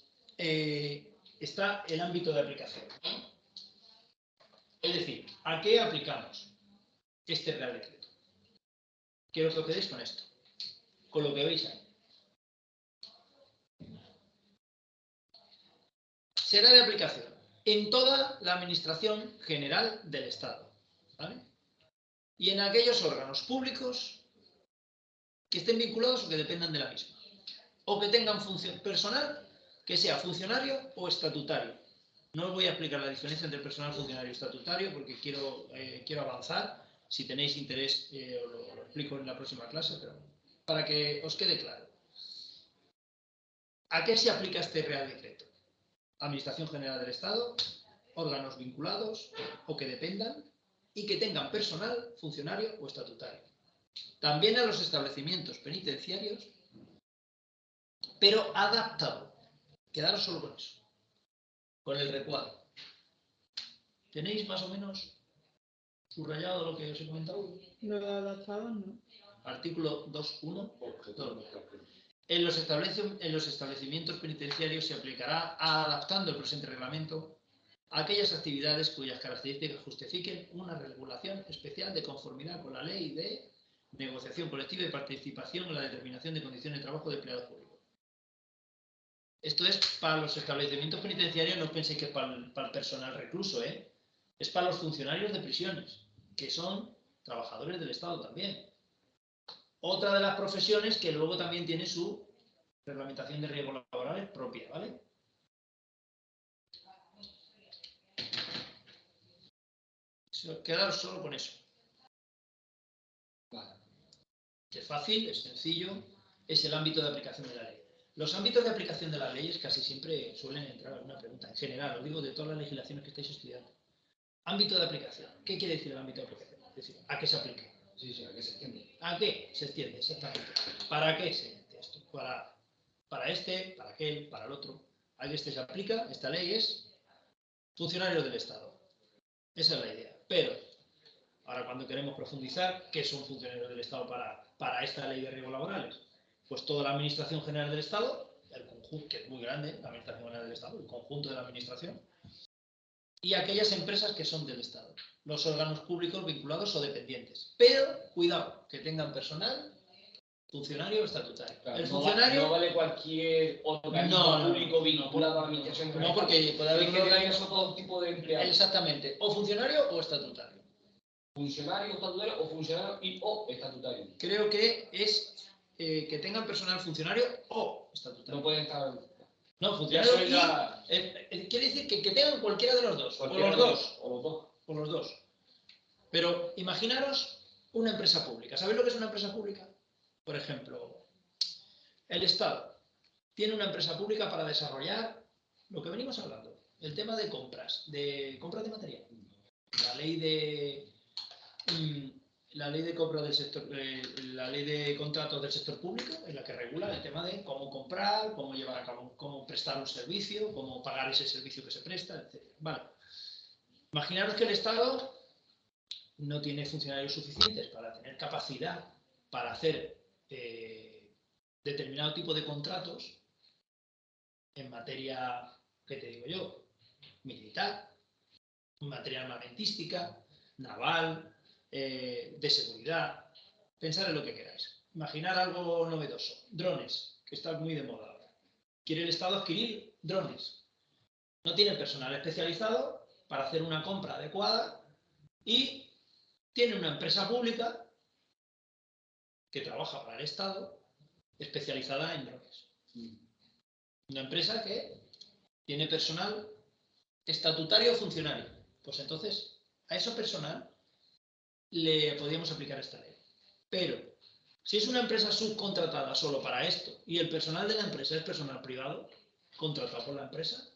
está el ámbito de aplicación, ¿no? Es decir, ¿a qué aplicamos este Real Decreto? Quiero que os quedéis con esto, con lo que veis ahí. Será de aplicación en toda la Administración General del Estado, ¿vale? Y en aquellos órganos públicos que estén vinculados o que dependan de la misma, o que tengan función personal que sea funcionario o estatutario. No os voy a explicar la diferencia entre personal, funcionario y estatutario porque quiero avanzar. Si tenéis interés, os lo explico en la próxima clase, pero para que os quede claro. ¿A qué se aplica este Real Decreto? Administración General del Estado, órganos vinculados o que dependan y que tengan personal, funcionario o estatutario. También a los establecimientos penitenciarios, pero adaptado. Quedaros solo con eso, con el recuadro. ¿Tenéis más o menos subrayado lo que os he comentado? Lo de adaptado, no. Artículo 2.1. En los establecimientos penitenciarios se aplicará, adaptando el presente reglamento, a aquellas actividades cuyas características justifiquen una regulación especial de conformidad con la ley de negociación colectiva y participación en la determinación de condiciones de trabajo de empleados públicos. Esto es para los establecimientos penitenciarios, no penséis que es para el personal recluso, es para los funcionarios de prisiones, que son trabajadores del Estado también. Otra de las profesiones que luego también tiene su reglamentación de riesgos laborales propia, ¿vale? Quedaros solo con eso. Vale. Es fácil, es sencillo, es el ámbito de aplicación de la ley. Los ámbitos de aplicación de las leyes casi siempre suelen entrar alguna pregunta. En general, os digo de todas las legislaciones que estáis estudiando. Ámbito de aplicación. ¿Qué quiere decir el ámbito de aplicación? Es decir, ¿a qué se aplica? Sí, ¿a qué se extiende? ¿A qué se extiende? Exactamente. ¿Para qué se extiende esto? Para este, para aquel, para el otro. A este se aplica, esta ley es funcionarios del Estado. Esa es la idea. Pero, ahora cuando queremos profundizar, ¿qué son funcionarios del Estado para esta ley de riesgos laborales? Pues toda la Administración General del Estado, el conjunto, que es muy grande, la Administración General del Estado, el conjunto de la Administración, y aquellas empresas que son del Estado, los órganos públicos vinculados o dependientes. Pero, cuidado, que tengan personal, funcionario o estatutario. Claro, El funcionario... No vale cualquier organismo público vinculado a la administración. No, porque puede haber que organizar todo tipo de empleados. Exactamente, o funcionario o estatutario. Funcionario, estatutario o funcionario o estatutario. Creo que es que tengan personal funcionario o estatutario. No pueden estar... No, Ya funcionario soy la... quiere decir que tengan cualquiera de los dos. cualquiera O de los dos. O los dos. O los dos. Pero imaginaros una empresa pública. ¿Sabéis lo que es una empresa pública? Por ejemplo, el Estado tiene una empresa pública para desarrollar lo que venimos hablando, el tema de compras de material. La ley de compra del sector, la ley de contratos del sector público es la que regula el tema de cómo comprar, cómo llevar a cabo, cómo prestar un servicio, cómo pagar ese servicio que se presta, etc. Vale. Imaginaros que el Estado no tiene funcionarios suficientes para tener capacidad para hacer determinado tipo de contratos en materia, ¿qué te digo yo? Militar, en materia armamentística, naval, de seguridad. Pensad en lo que queráis. Imaginar algo novedoso. Drones, que están muy de moda ahora. Quiere el Estado adquirir drones. No tiene personal especializado para hacer una compra adecuada y tiene una empresa pública que trabaja para el Estado especializada en drones. Una empresa que tiene personal estatutario o funcionario. Pues entonces, a ese personal le podríamos aplicar esta ley. Pero, si es una empresa subcontratada solo para esto y el personal de la empresa es personal privado, contratado por la empresa,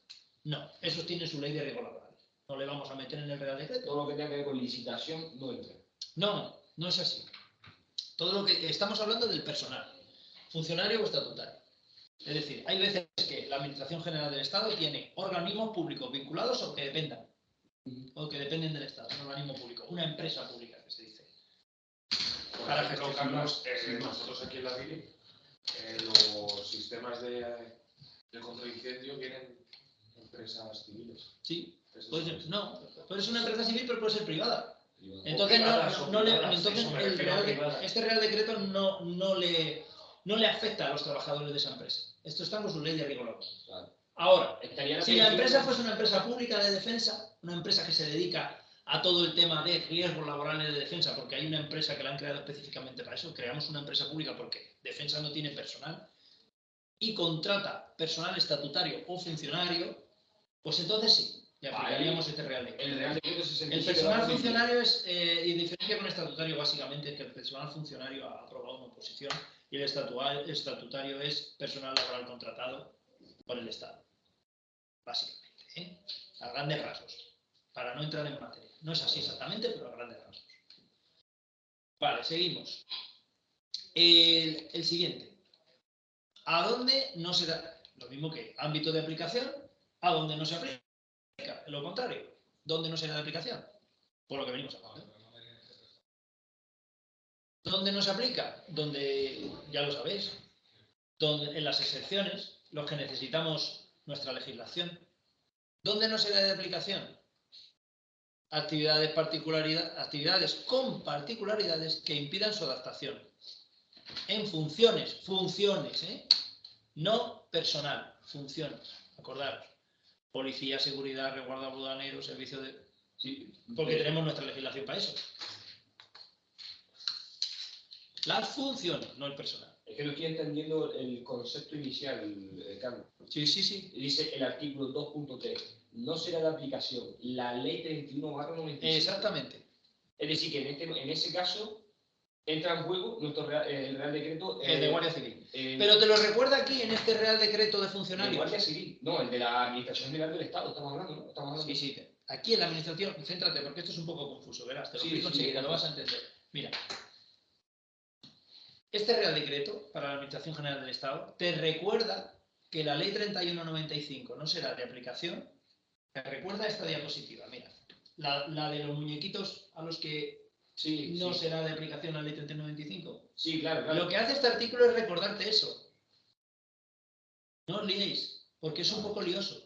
no. Eso tiene su ley de riesgo laboral. No le vamos a meter en el Real Decreto. Todo lo que tenga que ver con licitación no entra. No, no es así. Todo lo que estamos hablando del personal, funcionario o estatutario. Es decir, hay veces que la Administración General del Estado tiene organismos públicos vinculados o que dependan, o que dependen del Estado, un organismo público, una empresa pública que se dice. Por Para ejemplo, gestionar. Carlos, nosotros aquí en la BILI, los sistemas de contraincendio vienen empresas civiles. Sí, Eso puede es- ser, no, puede ser una empresa civil, pero puede ser privada. Privado. Entonces, privadas, entonces eso me el refiero a privadas. este Real Decreto no le afecta a los trabajadores de esa empresa. Esto está con su ley de riesgo laboral. Claro. Ahora, Estaría si la prevención- empresa fuese una empresa pública de defensa, una empresa que se dedica a todo el tema de riesgos laborales de defensa, porque hay una empresa que la han creado específicamente para eso, creamos una empresa pública porque defensa no tiene personal y contrata personal estatutario o funcionario, pues entonces sí, le aplicaríamos este Real Decreto. El Real Decreto 67 El personal va a funcionario es, y diferencia con el estatutario básicamente, es que el personal funcionario ha aprobado una oposición y el estatutario es personal laboral contratado por el Estado. Básicamente, ¿eh? A grandes rasgos, para no entrar en materia. No es así exactamente, pero a grandes rasgos. Vale, seguimos. El siguiente. ¿A dónde no se da? Lo mismo que ámbito de aplicación, ¿a dónde no se aplica? Lo contrario, ¿dónde no será de aplicación? Por lo que venimos hablando. ¿Dónde no se aplica? Donde, ya lo sabéis, donde, en las excepciones, los que necesitamos nuestra legislación. ¿Dónde no será de aplicación? Actividades con particularidades que impidan su adaptación. En funciones, no personal, funciones. Acordaros. Policía, seguridad, resguardo aduanero, servicio de... Sí, Porque tenemos nuestra legislación para eso. Las funciones, no el personal. Es que no estoy entendiendo el concepto inicial, Carlos. Sí, sí, sí. Dice el artículo 2.3, no será de aplicación la ley 31/95. Exactamente. Es decir, que en ese caso entra en juego el Real Decreto... El de Guardia Civil. Pero te lo recuerda aquí en este Real Decreto de de funcionarios. Guardia Civil. No, el de la Administración General del Estado, estamos hablando, ¿no? Estamos hablando. Sí, sí. Aquí en la administración, céntrate, porque esto es un poco confuso, verás, te lo Sí, explico sí, enseguida, lo claro. vas a entender. Mira, este Real Decreto para la Administración General del Estado te recuerda que la Ley 31/95 no será de aplicación. Te recuerda esta diapositiva, mira, la de los muñequitos a los que Sí, no sí. será de aplicación la Ley 31/95. Sí, claro, claro. Lo que hace este artículo es recordarte eso. No os liéis, porque es un poco lioso.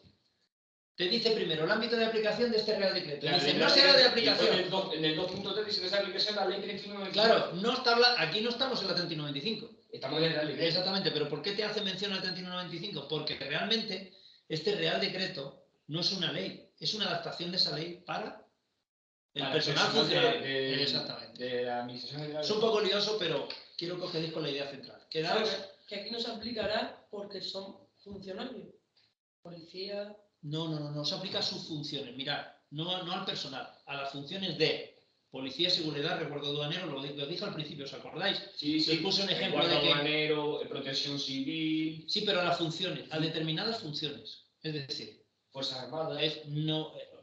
Te dice primero el ámbito de aplicación de este Real Decreto. Claro, Dice, el no Real será de Decreto, aplicación. y después en el 2.3 dice que esa aplicación la ley 31/95. Claro, aquí no estamos en la 31/95. Estamos en el Real Decreto. Exactamente, pero ¿por qué te hace mención al 31/95? Porque realmente este Real Decreto no es una ley, es una adaptación de esa ley para el Para personal personal funcionario. Exactamente. de la Administración General. Es un poco lioso, pero quiero que os quedéis con la idea central. Quedaros... Que aquí no se aplicará porque son funcionarios. Policía. No se aplica a sus funciones. Mirad, no al personal, a las funciones de policía, seguridad, resguardo aduanero, lo dije al principio, ¿os acordáis? Sí, Les puse un ejemplo de resguardo que... aduanero, protección civil, Sí, pero a las funciones, a determinadas funciones. Es decir, Fuerzas Armadas.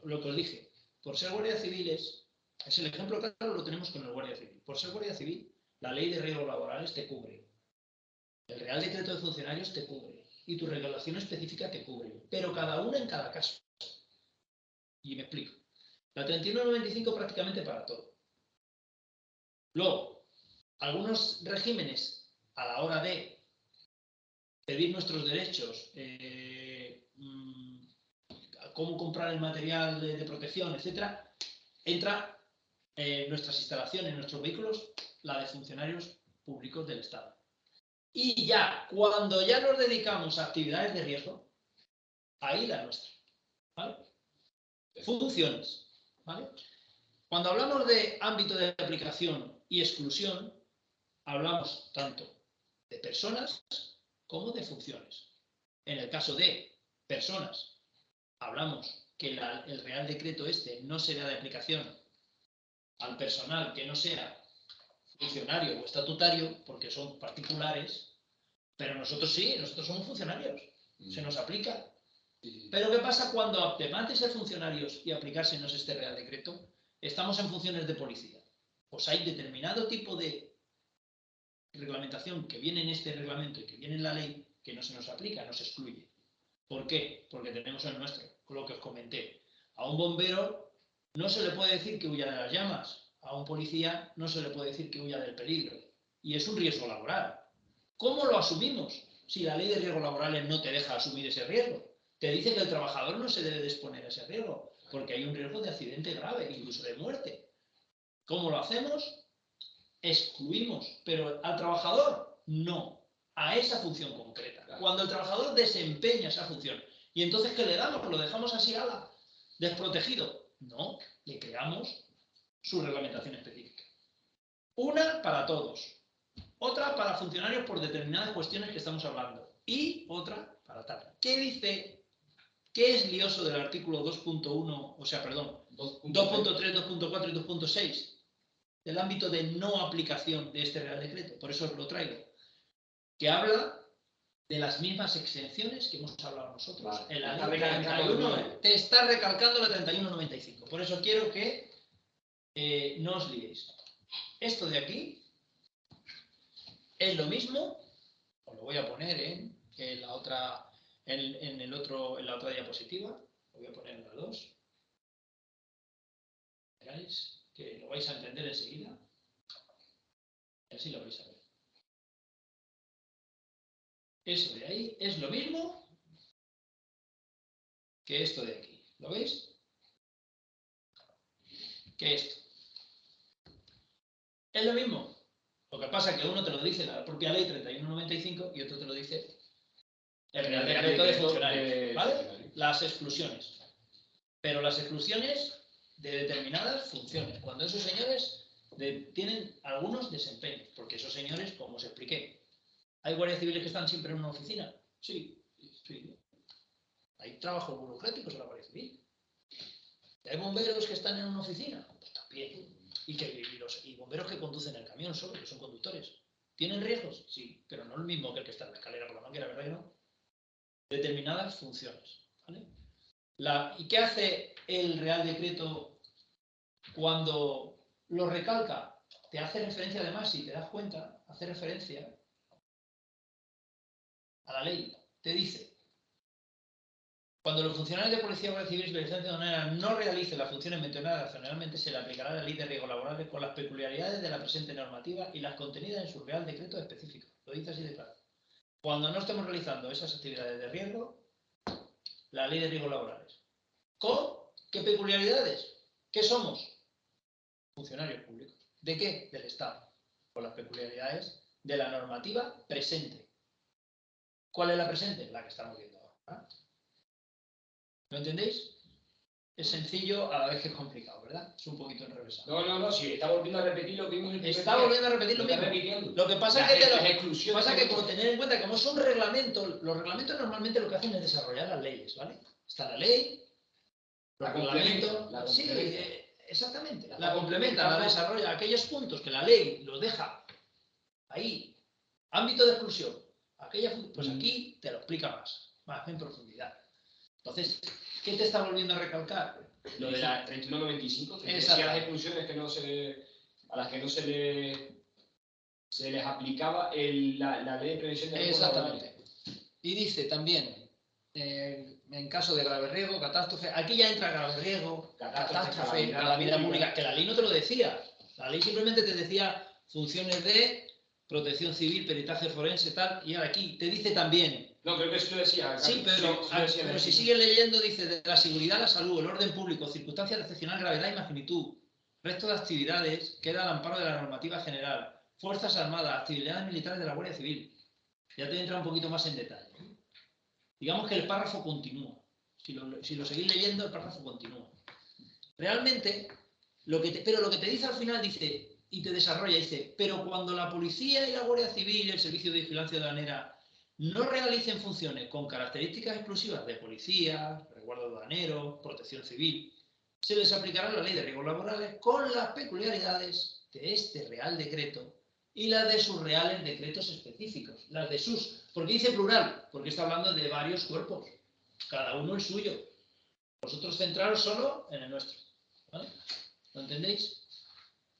lo que os dije, por ser guardia civiles, es el ejemplo claro, lo tenemos con el guardia civil. Por ser guardia civil, la ley de riesgos laborales te cubre. El Real Decreto de Funcionarios te cubre. Y tu regulación específica te cubre. Pero cada una en cada caso. Y me explico. La 3195 prácticamente para todo. Luego, algunos regímenes a la hora de pedir nuestros derechos, cómo comprar el material de protección, etcétera, entra nuestras instalaciones, nuestros vehículos, la de funcionarios públicos del Estado. Y ya, cuando ya nos dedicamos a actividades de riesgo, ahí la nuestra. ¿Vale? Funciones. ¿Vale? Cuando hablamos de ámbito de aplicación y exclusión, hablamos tanto de personas como de funciones. En el caso de personas, hablamos que el Real Decreto este no será de aplicación al personal que no sea funcionario o estatutario, porque son particulares, pero nosotros sí, nosotros somos funcionarios, se nos aplica. Pero ¿qué pasa cuando, además de ser funcionarios y aplicársenos este Real Decreto, estamos en funciones de policía? Pues hay determinado tipo de reglamentación que viene en este reglamento y que viene en la ley que no se nos aplica, nos excluye. ¿Por qué? Porque tenemos el nuestro, con lo que os comenté. A un bombero no se le puede decir que huya de las llamas, a un policía no se le puede decir que huya del peligro. Y es un riesgo laboral. ¿Cómo lo asumimos si la ley de riesgos laborales no te deja asumir ese riesgo? Te dice que el trabajador no se debe de exponer a ese riesgo, porque hay un riesgo de accidente grave, incluso de muerte. ¿Cómo lo hacemos? Excluimos, pero al trabajador no, a esa función concreta. Cuando el trabajador desempeña esa función, y entonces ¿qué le damos? ¿Lo dejamos así, ala, desprotegido? No, le creamos su reglamentación específica. Una para todos, otra para funcionarios por determinadas cuestiones que estamos hablando, y otra para tal. ¿Qué dice? ¿Qué es lioso del artículo 2.1, o sea, perdón, 2.3, 2.4 y 2.6? Del ámbito de no aplicación de este Real Decreto, por eso os lo traigo, que habla de las mismas exenciones que hemos hablado nosotros en la ley 31, te está recalcando la 3195, por eso quiero que no os liéis. Esto de aquí es lo mismo, os lo voy a poner en la otra, en la otra diapositiva, lo voy a poner en la 2, veráis que lo vais a entender enseguida. Y así lo vais a ver. Eso de ahí es lo mismo que esto de aquí. ¿Lo veis? Que esto. Es lo mismo. Lo que pasa es que uno te lo dice la propia ley 3195 y otro te lo dice el Real Decreto de Funcionarios. ¿Vale? Las exclusiones. Pero las exclusiones de determinadas funciones. Cuando esos señores tienen algunos desempeños. Porque esos señores, como os expliqué, ¿hay guardias civiles que están siempre en una oficina? Sí. Hay trabajos burocráticos en la Guardia Civil. ¿Hay bomberos que están en una oficina? Pues también. Y bomberos que conducen el camión solo, que son conductores. ¿Tienen riesgos? Sí, pero no el mismo que el que está en la escalera por la máquina, ¿verdad que no? Determinadas funciones. ¿Vale? ¿Y qué hace el Real Decreto cuando lo recalca? Te hace referencia, además, si te das cuenta, hace referencia a la ley. Te dice: cuando los funcionarios de policía o guardia civil de licencia aduanera no realicen las funciones mencionadas generalmente, se le aplicará la ley de riesgos laborales con las peculiaridades de la presente normativa y las contenidas en su Real Decreto específico. Lo dice así de claro. Cuando no estemos realizando esas actividades de riesgo, la ley de riesgos laborales. ¿Con qué peculiaridades? ¿Qué somos? Funcionarios públicos. ¿De qué? Del Estado. Con las peculiaridades de la normativa presente. ¿Cuál es la presente? La que estamos viendo ahora. ¿Lo entendéis? es sencillo a la vez que es complicado, ¿verdad? Es un poquito enrevesado. No, sí, está volviendo a repetir lo que vimos en el primer Está día. volviendo a repetir lo Está mismo. repitiendo. Lo que pasa Las es que, exclusiones pasa que que- como tener en cuenta que como son reglamentos, los reglamentos normalmente lo que hacen es desarrollar las leyes, ¿vale? Está la ley, los La complementa, reglamentos, la sí, complementa. exactamente, La la complementa, la desarrolla, aquellos puntos que la ley los deja ahí, ámbito de exclusión, pues aquí te lo explica más en profundidad. Entonces, ¿qué te está volviendo a recalcar? Lo de la 3195, que Exacto. decía las exclusiones que a las que no se les aplicaba la ley de prevención de riesgos laborales. Exactamente. Y dice también, en caso de grave riesgo, catástrofe, aquí ya entra grave riesgo, catástrofe, calamidad pública, que la ley no te lo decía. La ley simplemente te decía funciones de protección civil, peritaje forense, tal, y ahora aquí te dice también. No, creo que sí lo decía. Sí, pero si sigues leyendo, dice de la seguridad, la salud, el orden público, circunstancias de excepcional gravedad y magnitud, resto de actividades, queda al amparo de la normativa general, Fuerzas Armadas, actividades militares de la Guardia Civil. Ya te entra un poquito más en detalle. Digamos que el párrafo continúa. Si lo seguís leyendo, el párrafo continúa. Realmente, pero lo que te dice al final dice, y te desarrolla, dice, pero cuando la policía y la Guardia Civil y el Servicio de Vigilancia Aduanera no realicen funciones con características exclusivas de policía, resguardo aduanero, protección civil, se les aplicará la ley de riesgos laborales con las peculiaridades de este Real Decreto y las de sus reales decretos específicos, las de sus, porque dice plural, porque está hablando de varios cuerpos, cada uno el suyo. Vosotros centraros solo en el nuestro. ¿Vale? ¿Lo entendéis?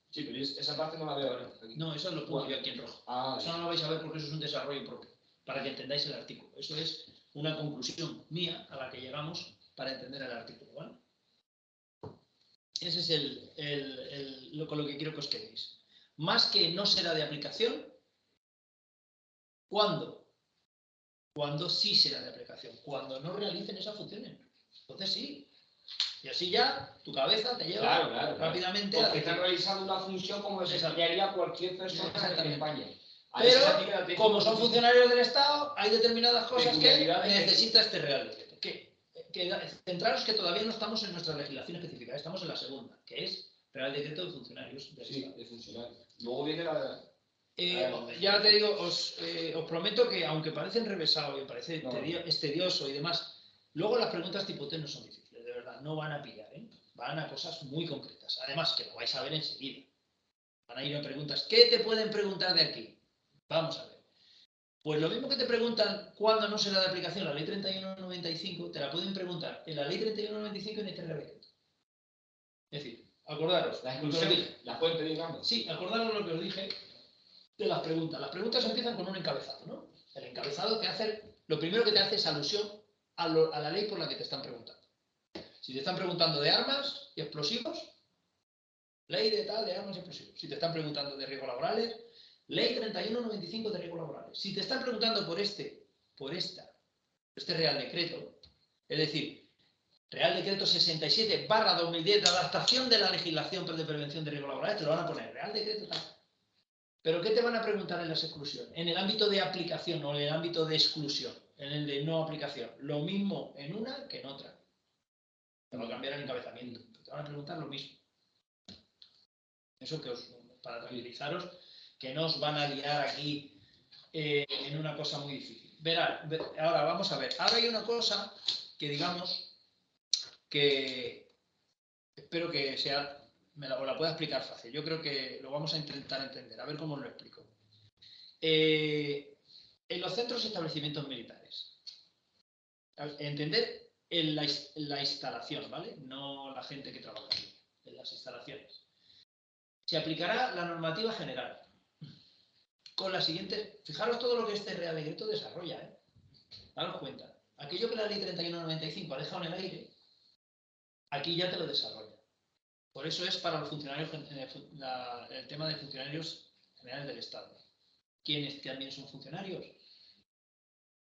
Sí, pero esa parte no la veo ahora. Aquí. No, eso lo pongo yo aquí en rojo. Eso no lo vais a ver porque eso es un desarrollo propio, para que entendáis el artículo. Eso es una conclusión mía a la que llegamos para entender el artículo, ¿vale? Ese es con lo que quiero que os quedéis. Más que no será de aplicación, ¿cuándo? Cuando sí será de aplicación, cuando no realicen esas funciones. Entonces sí. Y así ya tu cabeza te lleva rápidamente porque están realizando una función como desempeñaría cualquier persona en España. Pero, como son funcionarios del Estado, hay determinadas cosas que necesita este Real Decreto. Centraros que todavía no estamos en nuestra legislación específica, estamos en la segunda, que es Real Decreto de Funcionarios del Estado. Sí, de funcionarios. Luego viene la... ya te digo, os prometo que aunque parece enrevesado y parece tedioso y demás, luego las preguntas tipo T no son difíciles, de verdad, no van a pillar, van a cosas muy concretas. Además, que lo vais a ver enseguida. Van a ir a preguntas. ¿Qué te pueden preguntar de aquí? Vamos a ver. Pues lo mismo que te preguntan cuándo no será de aplicación la ley 3195, te la pueden preguntar en la ley 3195 y en este Real Decreto. Es decir, acordaros. La exclusión, la pueden pedir ambos. Sí, acordaros lo que os dije de las preguntas. Las preguntas empiezan con un encabezado, ¿no? El encabezado te hace, lo primero que te hace es alusión a la ley por la que te están preguntando. Si te están preguntando de armas y explosivos, ley de tal, de armas y explosivos. Si te están preguntando de riesgos laborales, ley 3195 de riesgos laborales. Si te están preguntando por este Real Decreto, es decir, Real Decreto 67/2010 de adaptación de la legislación de prevención de riesgos laborales, te lo van a poner, Real Decreto tal. ¿Pero qué te van a preguntar en las exclusiones? En el ámbito de aplicación o en el ámbito de exclusión, en el de no aplicación. Lo mismo en una que en otra. Te va a cambiar el encabezamiento. Te van a preguntar lo mismo. Eso que para tranquilizaros, que no os van a liar aquí en una cosa muy difícil. Verán, ahora vamos a ver. Ahora hay una cosa que digamos que espero que sea, os la pueda explicar fácil. Yo creo que lo vamos a intentar entender. A ver cómo os lo explico. En los centros y establecimientos militares, entender en la instalación, ¿vale? No la gente que trabaja allí, en las instalaciones. Se aplicará la normativa general. Con la siguiente, fijaros todo lo que este Real Decreto desarrolla, daros cuenta. Aquello que la ley 3195 ha dejado en el aire, aquí ya te lo desarrolla. Por eso es para los funcionarios, el tema de funcionarios generales del Estado. ¿Quiénes también son funcionarios?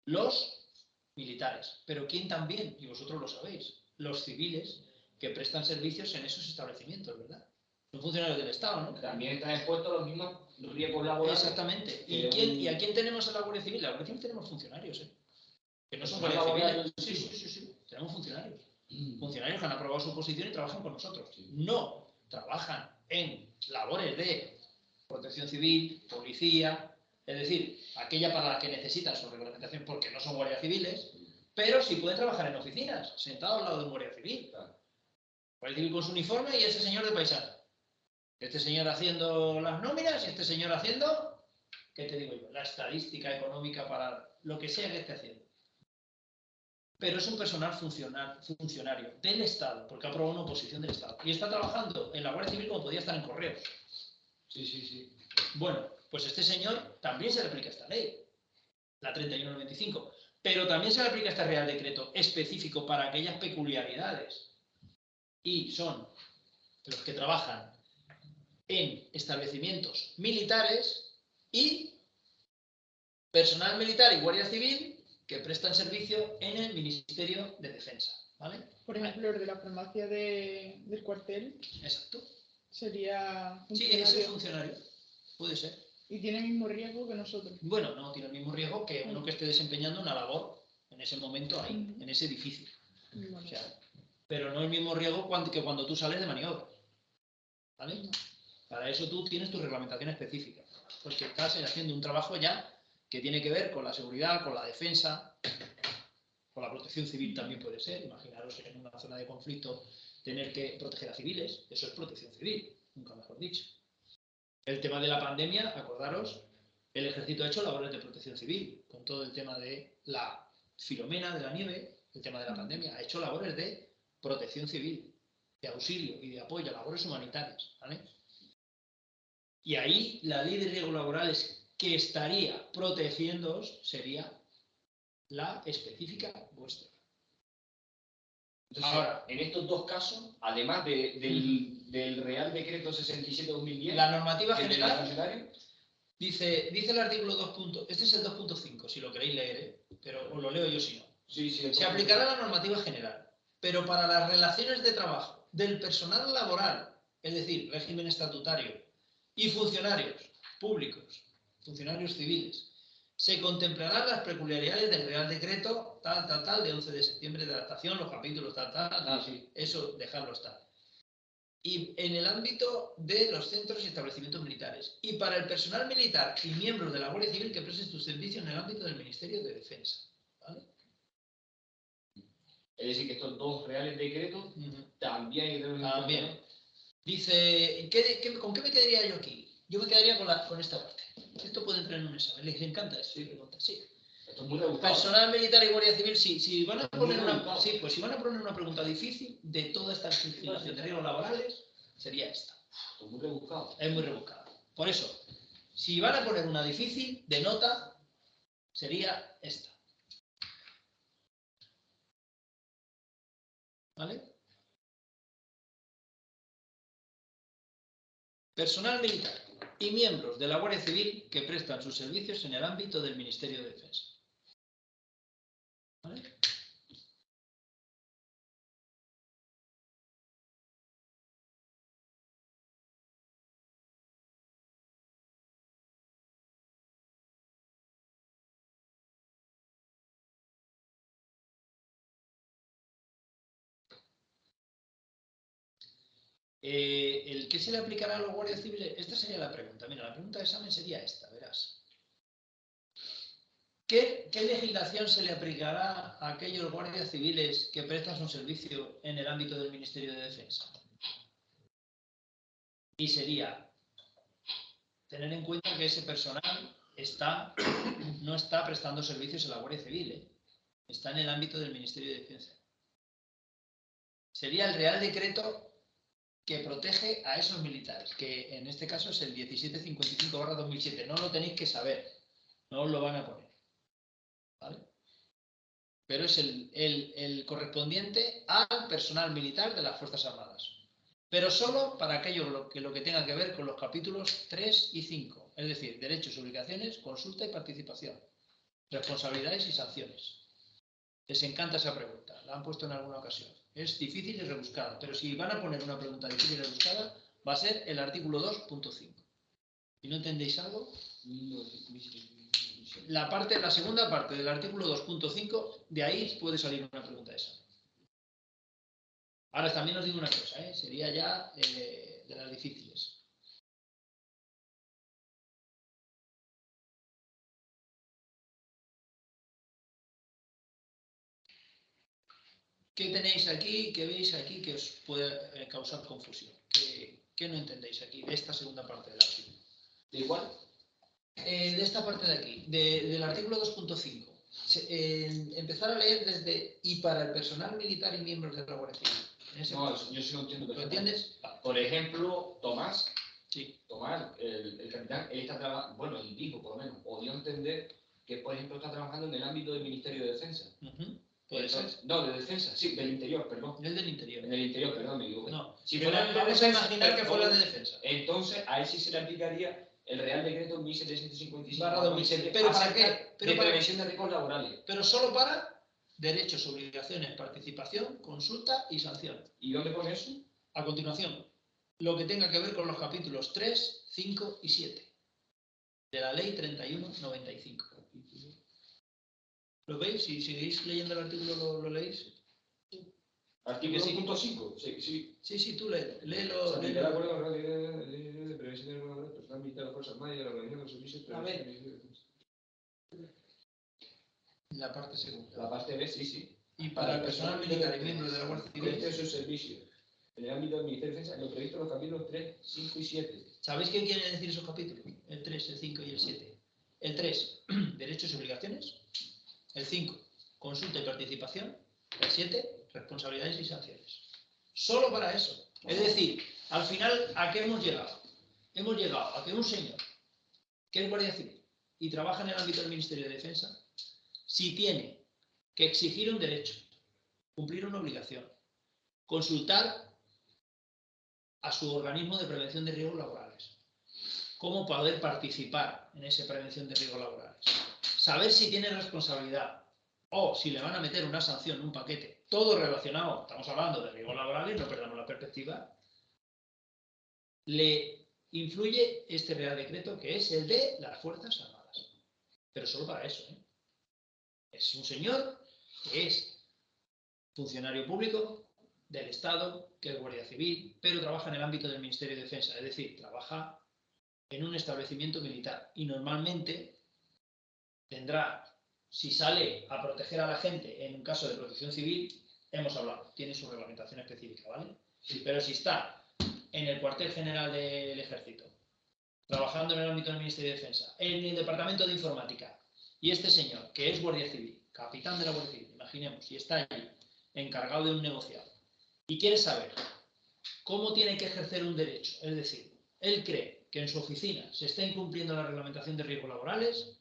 Los militares. Pero ¿quién también? Y vosotros lo sabéis. Los civiles que prestan servicios en esos establecimientos, ¿verdad? Son funcionarios del Estado, ¿no? También están expuestos los mismos riesgos laborales. Exactamente. ¿Y a quién tenemos en la Guardia Civil? En la Guardia Civil tenemos funcionarios, que no son guardias civiles. Sí. Tenemos funcionarios. Funcionarios que han aprobado su oposición y trabajan con nosotros. Sí. No trabajan en labores de protección civil, policía, es decir, aquella para la que necesitan su reglamentación porque no son guardias civiles, pero sí pueden trabajar en oficinas, sentados al lado de un guardia civil. Claro. Guardia civil con su uniforme y ese señor de paisano. Este señor haciendo las nóminas y este señor haciendo, ¿qué te digo yo? La estadística económica para lo que sea que esté haciendo. Pero es un personal funcionario del Estado, porque ha aprobado una oposición del Estado. Y está trabajando en la Guardia Civil como podía estar en Correos. Sí. Bueno, pues este señor también se le aplica esta ley, la 3195. Pero también se le aplica este Real Decreto específico para aquellas peculiaridades. Y son los que trabajan en establecimientos militares y personal militar y guardia civil que prestan servicio en el Ministerio de Defensa, ¿vale? Por ejemplo, el de la farmacia del cuartel Exacto. sería Sí, funcionario ese funcionario puede ser. y tiene el mismo riesgo que nosotros. Bueno, no tiene el mismo riesgo que uno que esté desempeñando una labor en ese momento ahí, en ese edificio. Bueno, O sea, pero no el mismo riesgo que cuando tú sales de maniobra, ¿vale? Para eso tú tienes tu reglamentación específica, porque estás haciendo un trabajo ya que tiene que ver con la seguridad, con la defensa, con la protección civil también puede ser. Imaginaros en una zona de conflicto tener que proteger a civiles, eso es protección civil, nunca mejor dicho. El tema de la pandemia, acordaros, el ejército ha hecho labores de protección civil, con todo el tema de la Filomena, de la nieve, el tema de la pandemia, ha hecho labores de protección civil, de auxilio y de apoyo a labores humanitarias, ¿vale? Y ahí la ley de riesgos laborales que estaría protegiéndoos sería la específica vuestra. Entonces, Ahora, en estos dos casos, además del Real Decreto 67-2010, la normativa el de los general funcionarios, dice el artículo 2. Este es el 2.5, si lo queréis leer, pero os lo leo yo si no. sí, Se aplicará la normativa general, pero para las relaciones de trabajo del personal laboral, es decir, régimen estatutario, y funcionarios públicos, funcionarios civiles, se contemplarán las peculiaridades del Real Decreto tal, de 11 de septiembre de adaptación, los capítulos tal, Sí. eso dejarlo estar. Y en el ámbito de los centros y establecimientos militares. Y para el personal militar y miembros de la Guardia Civil que presten sus servicios en el ámbito del Ministerio de Defensa. ¿Vale? Es decir, que estos dos reales decretos también hay que tener en cuenta, También. ¿no? Dice, ¿con qué me quedaría yo aquí? Yo me quedaría con esta parte. Esto puede entrar en un examen. Les encanta eso. Sí. Sí. Esto es muy rebuscado. Personal militar y guardia civil, si van a poner Muy rebuscado. si van a poner una pregunta difícil de toda esta legislación de riesgos laborales, sería esta. Esto es muy rebuscado. Es muy rebuscada. Por eso, si van a poner una difícil de nota, sería esta. ¿Vale? Personal militar y miembros de la Guardia Civil que prestan sus servicios en el ámbito del Ministerio de Defensa. ¿Vale? ¿Qué se le aplicará a los guardias civiles? Esta sería la pregunta. Mira, la pregunta de examen sería esta, verás. ¿Qué legislación se le aplicará a aquellos guardias civiles que prestan un servicio en el ámbito del Ministerio de Defensa? Y sería tener en cuenta que ese personal no está prestando servicios en la Guardia Civil, está en el ámbito del Ministerio de Defensa. Sería el Real Decreto que protege a esos militares, que en este caso es el 1755/2007. No lo tenéis que saber, no os lo van a poner. ¿Vale? Pero es el correspondiente al personal militar de las Fuerzas Armadas. Pero solo para aquello lo que tenga que ver con los capítulos 3 y 5, es decir, derechos, obligaciones, consulta y participación, responsabilidades y sanciones. Les encanta esa pregunta, la han puesto en alguna ocasión. Es difícil y rebuscada, pero si van a poner una pregunta difícil y rebuscada, va a ser el artículo 2.5. ¿Y no entendéis algo? La segunda parte del artículo 2.5, de ahí puede salir una pregunta esa. Ahora también os digo una cosa, sería ya de las difíciles. ¿Qué tenéis aquí, qué veis aquí que os puede causar confusión? ¿Qué no entendéis aquí de esta segunda parte del artículo? ¿De igual? De esta parte de aquí, del artículo 2.5. Empezar a leer desde y para el personal militar y miembros de la Guardia Civil. No, yo sí lo entiendo. ¿Lo entiendes? Por ejemplo, Tomás, Sí. Tomás, el capitán, él está trabajando, bueno, él dijo por lo menos, o dio a entender que, por ejemplo, está trabajando en el ámbito del Ministerio de Defensa. ¿Puede ser? No, de Defensa, sí, del Interior, perdón. El del Interior. En el Interior, perdón, me equivoqué. No, si vamos a imaginar que fuera de Defensa. Entonces, a él sí se le aplicaría el Real Decreto 1755 /2007. ¿Pero para qué? De prevención de riesgos laborales. Pero solo para derechos, obligaciones, participación, consulta y sanción. ¿Y dónde pone eso? A continuación, lo que tenga que ver con los capítulos 3, 5 y 7 de la Ley 3195. ¿Lo veis? Si seguís leyendo el artículo, ¿lo leéis? Artículo Sí. 5. Sí. Sí, tú léelo. Se aplicará de acuerdo con la ley de prevención de riesgos laborales, personal militar, las fuerzas armadas y la organización de los servicios de prevención de defensa. La parte segunda. La parte B, sí. Y para el personal militar y miembros de la Guardia Civil. Este es su servicio. En el ámbito del Ministerio de Defensa, lo previsto en los capítulos 3, 5 y 7. ¿Sabéis qué quieren decir esos capítulos? El 3, el 5 y el 7. El 3, derechos y obligaciones. El 5, consulta y participación. El 7, responsabilidades y sanciones. Solo para eso. Es decir, al final, ¿a qué hemos llegado? Hemos llegado a que un señor, que es guardia civil y trabaja en el ámbito del Ministerio de Defensa, si tiene que exigir un derecho, cumplir una obligación, consultar a su organismo de prevención de riesgos laborales, cómo poder participar en esa prevención de riesgos laborales, saber si tiene responsabilidad o si le van a meter una sanción, un paquete, todo relacionado, estamos hablando de riesgos laborales, no perdamos la perspectiva, le influye este Real Decreto que es el de las Fuerzas Armadas. Pero solo para eso, Es un señor que es funcionario público del Estado, que es guardia civil, pero trabaja en el ámbito del Ministerio de Defensa, es decir, trabaja en un establecimiento militar y normalmente tendrá, si sale a proteger a la gente en un caso de protección civil, hemos hablado, tiene su reglamentación específica, ¿vale? Sí, pero si está en el cuartel general del Ejército, trabajando en el ámbito del Ministerio de Defensa, en el Departamento de Informática, y este señor, que es guardia civil, capitán de la Guardia Civil, imaginemos, y está allí, encargado de un negociado, y quiere saber cómo tiene que ejercer un derecho, es decir, él cree que en su oficina se está incumpliendo la reglamentación de riesgos laborales,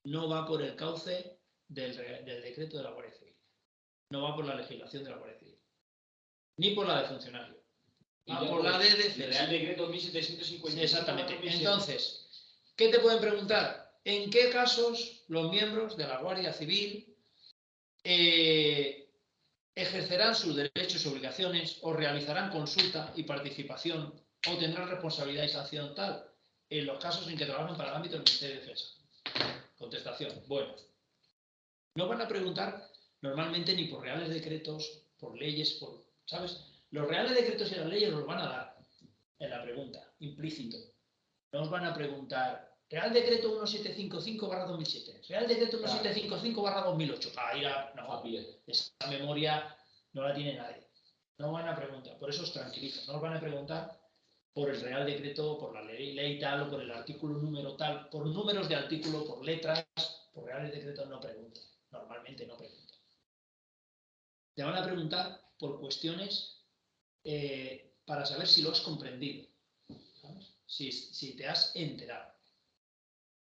no va por el cauce del decreto de la Guardia Civil, no va por la legislación de la Guardia Civil, ni por la de funcionario, va por la de defensa. El Real Decreto 1755. Exactamente. Entonces, ¿qué te pueden preguntar? ¿En qué casos los miembros de la Guardia Civil ejercerán sus derechos y obligaciones o realizarán consulta y participación o tendrán responsabilidad y sanción tal en los casos en que trabajan para el ámbito del Ministerio de Defensa? Contestación. Bueno, no van a preguntar normalmente ni por reales decretos, por leyes, ¿sabes? Los reales decretos y las leyes los van a dar en la pregunta, implícito. No os van a preguntar Real Decreto 1755/2007, Real Decreto 1755/2008. No, esa memoria no la tiene nadie. No van a preguntar, por eso os tranquilizo, no os van a preguntar por el Real Decreto, por la ley tal, o por el artículo número tal, por números de artículo, por letras, por Reales Decretos no preguntan, normalmente no preguntan. Te van a preguntar por cuestiones para saber si lo has comprendido, ¿sabes? Si te has enterado.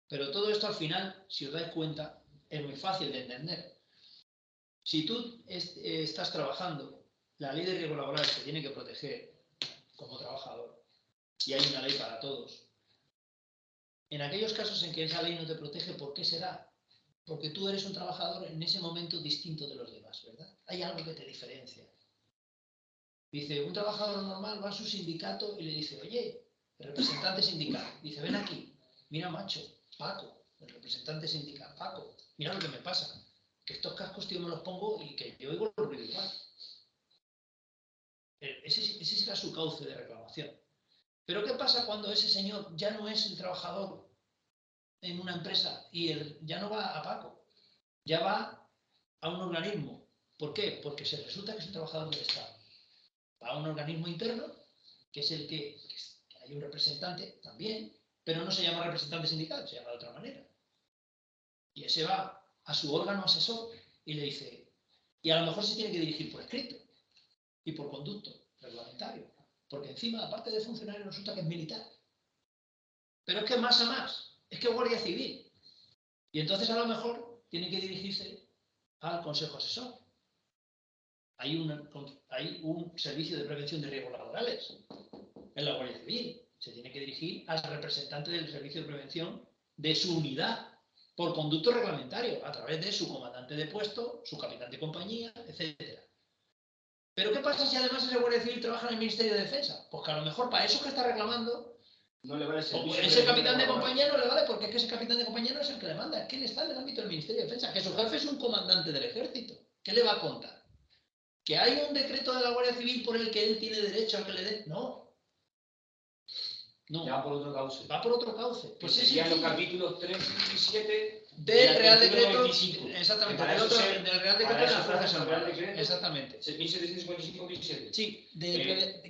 Pero todo esto al final, si os dais cuenta, es muy fácil de entender. Si tú estás trabajando, la ley de riesgos laborales te tiene que proteger como trabajador y hay una ley para todos. En aquellos casos en que esa ley no te protege, ¿por qué será? Porque tú eres un trabajador en ese momento distinto de los demás, ¿verdad? Hay algo que te diferencia. Dice, un trabajador normal va a su sindicato y le dice, oye, el representante sindical, dice, ven aquí, mira macho, Paco, el representante sindical, Paco, mira lo que me pasa, que estos cascos tío me los pongo y que yo oigo el ruido igual. Ese será su cauce de reclamación. Pero ¿qué pasa cuando ese señor ya no es el trabajador en una empresa y ya no va a Paco, ya va a un organismo? ¿Por qué? Porque se resulta que es un trabajador del Estado. Va a un organismo interno, que es el que hay un representante también, pero no se llama representante sindical, se llama de otra manera. Y ese va a su órgano asesor y le dice, y a lo mejor se tiene que dirigir por escrito y por conducto reglamentario, porque encima, aparte de funcionario, resulta que es militar. Pero es que más a más, es que es guardia civil. Y entonces a lo mejor tiene que dirigirse al consejo asesor. Hay un servicio de prevención de riesgos laborales en la Guardia Civil. Se tiene que dirigir al representante del servicio de prevención de su unidad por conducto reglamentario, a través de su comandante de puesto, su capitán de compañía, etc. Pero ¿qué pasa si además ese Guardia Civil trabaja en el Ministerio de Defensa? Pues que a lo mejor para eso que está reclamando, No le vale el servicio. ese capitán de compañía no le vale, porque es que ese capitán de compañía no es el que le manda, es que él está en el ámbito del Ministerio de Defensa, que su jefe es un comandante del ejército. ¿Qué le va a contar? ¿Que hay un decreto de la Guardia Civil por el que él tiene derecho a que le den? No. No. Ya va por otro cauce. Va por otro cauce. Pues serían los capítulos 3 y 7 del Real Decreto. 95. Exactamente. Del Real Decreto de las Fuerzas Armadas. Exactamente. 1755-27. Sí,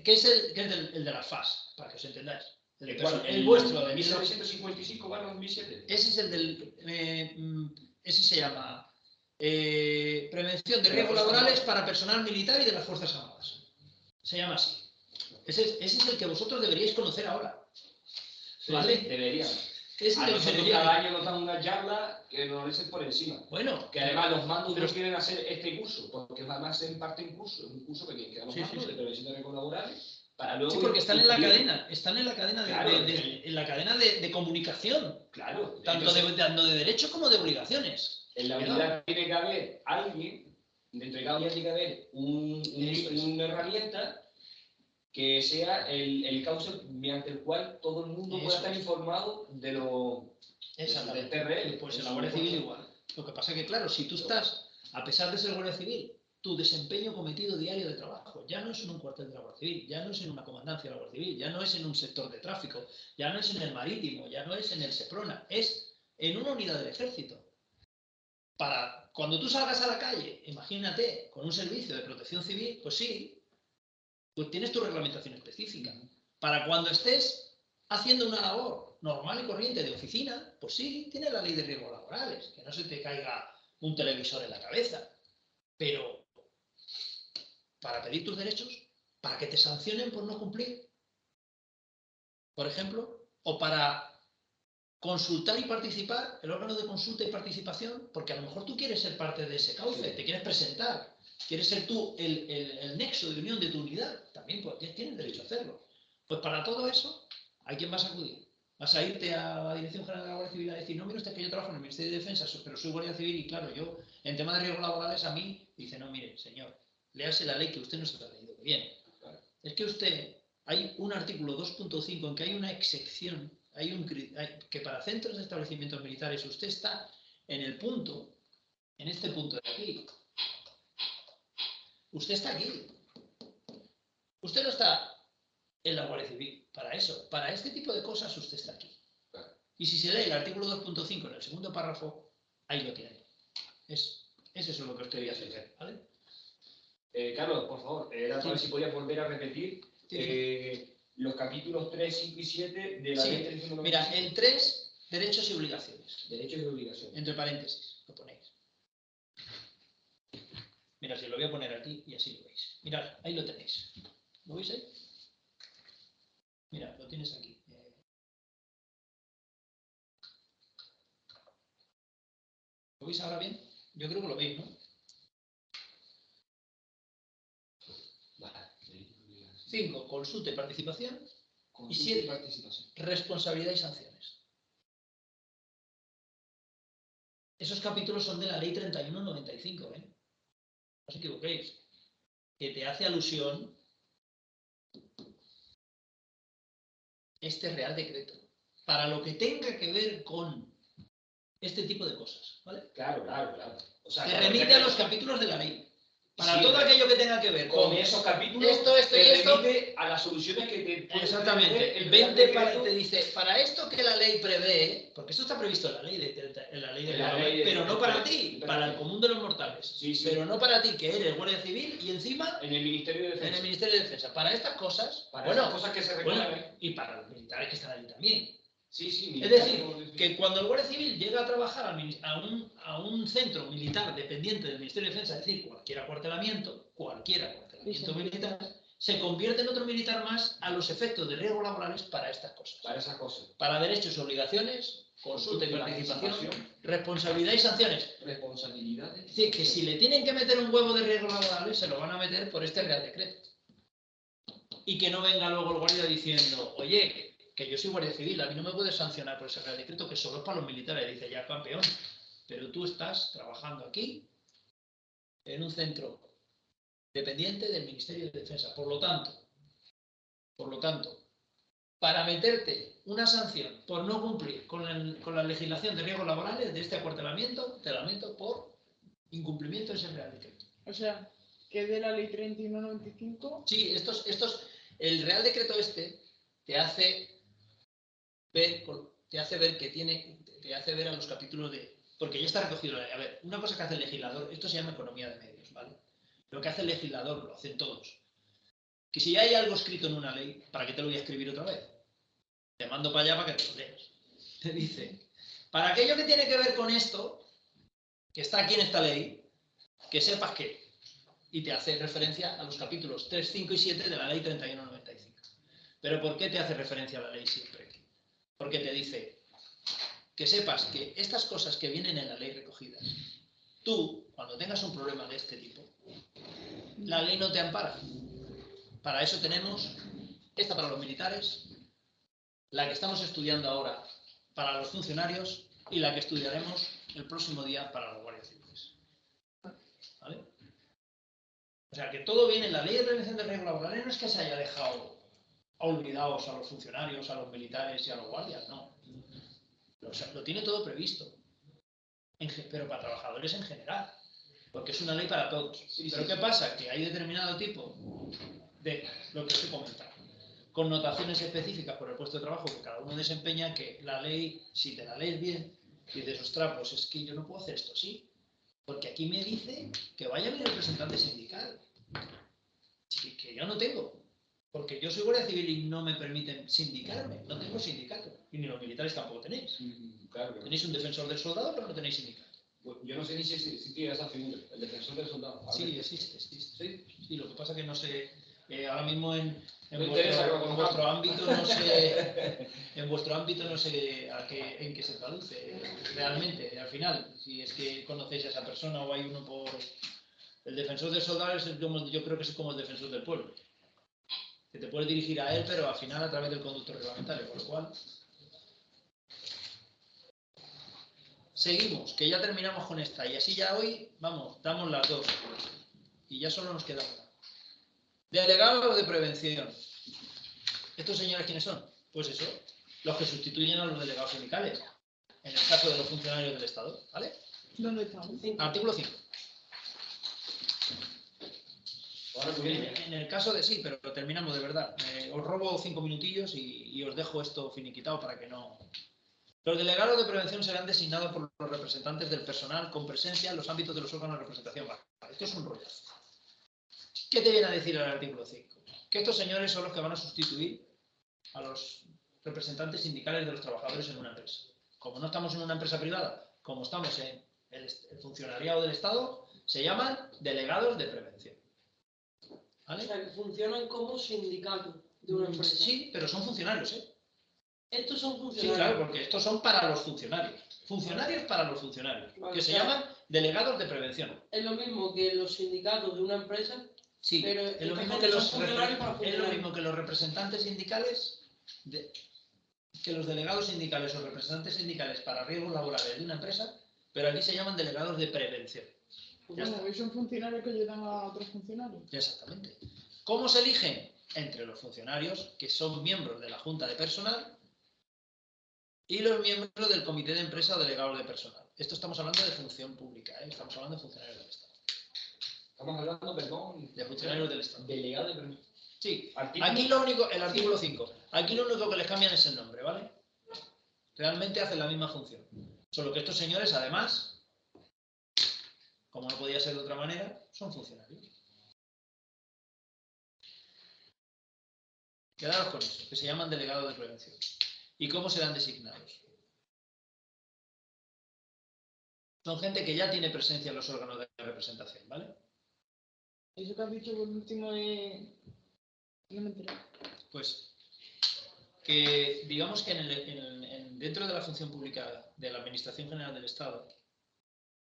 que es el de las FAS, para que os entendáis. El vuestro, de 1755-2007. Ese es el del. Ese se llama Prevención de Riesgos Laborales para Personal Militar y de las Fuerzas Armadas. Se llama así. Ese es el que vosotros deberíais conocer ahora. ¿Vale? Deberían. A nosotros cada año nos dan una charla que nos dicen por encima. Bueno. Que además los mandos no quieren hacer este curso, porque además se imparte un curso pequeño, que dan los mandos de prevención de riesgos laborales. Para luego porque están en la cadena, en la cadena de comunicación. Claro. Tanto de derechos como de obligaciones. En la unidad tiene que haber alguien, dentro de cada unidad tiene que haber una herramienta que sea el cauce mediante el cual todo el mundo pueda estar informado de lo del TRL. Pues en la Guardia Civil igual. Lo que pasa es que, claro, si tú estás, a pesar de ser Guardia Civil, tu desempeño cometido diario de trabajo ya no es en un cuartel de la Guardia Civil, ya no es en una comandancia de la Guardia Civil, ya no es en un sector de tráfico, ya no es en el marítimo, ya no es en el Seprona, es en una unidad del ejército. Para cuando tú salgas a la calle, imagínate, con un servicio de protección civil, pues sí, pues tienes tu reglamentación específica. Para cuando estés haciendo una labor normal y corriente de oficina, pues sí, tienes la ley de riesgos laborales, que no se te caiga un televisor en la cabeza. Pero para pedir tus derechos, para que te sancionen por no cumplir, por ejemplo, o para consultar y participar, el órgano de consulta y participación, porque a lo mejor tú quieres ser parte de ese cauce, te quieres presentar, quieres ser tú el nexo de unión de tu unidad, también pues, tienes derecho a hacerlo. Pues para todo eso, ¿a quién vas a acudir? Vas a irte a la Dirección General de la Guardia Civil a decir, no, mire usted que yo trabajo en el Ministerio de Defensa, pero soy Guardia Civil y claro, yo en tema de riesgos laborales a mí, dice, no, mire, señor, léase la ley que usted no se ha leído bien. Es que usted, hay un artículo 2.5 en que hay una excepción, que para centros de establecimientos militares usted está en el punto, en este punto de aquí. Usted está aquí. Usted no está en la Guardia Civil para eso. Para este tipo de cosas usted está aquí. Y si se lee el artículo 2.5 en el segundo párrafo, ahí lo tiene. Eso es lo que os quería hacer, ¿vale? Carlos, por favor, era para ver si podías volver a repetir los capítulos 3, 5 y 7 de la ley 395. Mira, el 3, derechos y obligaciones. Derechos y obligaciones. Entre paréntesis, lo ponéis. Mira, si lo voy a poner aquí y así lo veis. Mirad, ahí lo tenéis. ¿Lo veis ahí? Mira, lo tienes aquí. ¿Lo veis ahora bien? Yo creo que lo veis, ¿no? Vale. 5, consulta y participación. Consulta Y 7, participación. responsabilidad y sanciones. Esos capítulos son de la ley 3195, ¿eh? No os equivoquéis. Que te hace alusión este Real Decreto. Para lo que tenga que ver con este tipo de cosas, ¿vale? Claro. O sea, Te remite a los capítulos de la ley. Para Sí, todo aquello que tenga que ver con esos capítulos esto y te esto. remite a las soluciones que te puede Exactamente. ofrecer el 20 Real para, Decreto. te dice, para esto que la ley prevé, porque esto está previsto en la ley pero no para ti, para el común de los mortales. Sí, sí. Pero no para ti, que eres guardia civil y encima En el Ministerio de Defensa. en el Ministerio de Defensa. Para estas cosas, Para bueno, esas cosas que se bueno, recogen. y para los militares que están allí también. Sí, sí. Es decir, que cuando el guardia civil llega a trabajar a un centro militar dependiente del Ministerio de Defensa, es decir, cualquier acuartelamiento militar, se convierte en otro militar más a los efectos de riesgos laborales para estas cosas. Para esas cosas. Para derechos y obligaciones, consulta y participación, responsabilidad y sanciones. Responsabilidades. Es decir, que si le tienen que meter un huevo de riesgos laborales, se lo van a meter por este Real Decreto. Y que no venga luego el guardia diciendo, oye, que yo soy guardia civil, a mí no me puedes sancionar por ese Real Decreto, que solo es para los militares. Dice, ya, campeón, pero tú estás trabajando aquí en un centro dependiente del Ministerio de Defensa. Por lo tanto, para meterte una sanción por no cumplir con la legislación de riesgos laborales de este acuartelamiento, te la meto por incumplimiento de ese Real Decreto. O sea, que de la ley 3195. Sí, el Real Decreto te hace ver que te hace ver a los capítulos porque ya está recogido. A ver, una cosa que hace el legislador, esto se llama economía de medios, ¿vale? Lo que hace el legislador, lo hacen todos. Que si ya hay algo escrito en una ley, ¿para qué te lo voy a escribir otra vez? Te mando para allá para que te lo leas. Te dice, para aquello que tiene que ver con esto, que está aquí en esta ley, que sepas que, y te hace referencia a los capítulos 3, 5 y 7 de la ley 3195. ¿Pero por qué te hace referencia a la ley siempre? Porque te dice que sepas que estas cosas que vienen en la ley recogidas, tú, cuando tengas un problema de este tipo, la ley no te ampara. Para eso tenemos esta para los militares, la que estamos estudiando ahora para los funcionarios y la que estudiaremos el próximo día para los guardias civiles. ¿Vale? O sea, que todo viene en la ley de prevención de riesgos laborales, no es que se haya dejado olvidados a los funcionarios, a los militares y a los guardias, no. O sea, lo tiene todo previsto, pero para trabajadores en general, porque es una ley para todos. Pero ¿qué pasa? Que hay determinado tipo de lo que os he comentado, connotaciones específicas por el puesto de trabajo que cada uno desempeña, que la ley, si te la lees bien, dices, ostras, pues es que yo no puedo hacer esto así, porque aquí me dice que vaya mi representante sindical, que yo no tengo. Porque yo soy guardia civil y no me permiten sindicarme. No tengo sindicato. Y ni los militares tampoco tenéis. Claro. Tenéis un defensor del soldado, pero no tenéis sindicato. Pues yo no sé ni si existe esa figura, el defensor del soldado. Sí, existe. Sí, lo que pasa es que no sé. Ahora mismo en vuestro ámbito no sé. En vuestro ámbito no sé en qué se traduce realmente. Al final, si es que conocéis a esa persona o hay uno por. El defensor del soldado yo creo que es como el defensor del pueblo. Que te puedes dirigir a él, pero al final a través del conducto reglamentario, con lo cual... Seguimos, que ya terminamos con esta, y así ya hoy, vamos, damos las dos, y ya solo nos queda una. Delegados de prevención. ¿Estos señores quiénes son? Pues eso, los que sustituyen a los delegados sindicales, en el caso de los funcionarios del Estado, ¿vale? ¿Dónde estamos? Artículo 5. En el caso de sí, pero terminamos de verdad. Os robo 5 minutillos y os dejo esto finiquitado para que no... Los delegados de prevención serán designados por los representantes del personal con presencia en los ámbitos de los órganos de representación. Esto es un rollazo. ¿Qué te viene a decir el artículo 5? Que estos señores son los que van a sustituir a los representantes sindicales de los trabajadores en una empresa. Como no estamos en una empresa privada, como estamos en el funcionariado del Estado, se llaman delegados de prevención. ¿Vale? O sea, que funcionan como sindicato de una empresa. Sí, pero son funcionarios, ¿eh? Estos son Sí, funcionarios. claro, porque estos son para los funcionarios. Funcionarios para los funcionarios. Vale, Que se claro. llaman delegados de prevención. Es lo mismo que los sindicatos de una empresa. Sí, Pero es lo estos mismo son que los funcionarios para es lo funcionarios. mismo que los representantes sindicales, que los delegados sindicales o representantes sindicales para riesgos laborales de una empresa, pero aquí se llaman delegados de prevención. Ya está. Bueno, y son funcionarios que ayudan a otros funcionarios. Exactamente. ¿Cómo se eligen? Entre los funcionarios que son miembros de la Junta de Personal y los miembros del Comité de Empresa o delegados de personal. Esto estamos hablando de función pública, ¿eh? Estamos hablando de funcionarios del Estado. Estamos hablando, perdón, de funcionarios del Estado. delegado de prevención. Sí, Artículo- aquí lo único, el artículo 5, aquí lo único que les cambian es el nombre, ¿vale? Realmente hacen la misma función. Solo que estos señores, además, como no podía ser de otra manera, son funcionarios. Quedaros con eso, que se llaman delegados de prevención. ¿Y cómo serán designados? Son gente que ya tiene presencia en los órganos de representación, ¿vale? Eso que has dicho por último no me enteré. Pues que digamos que dentro de la función pública de la Administración General del Estado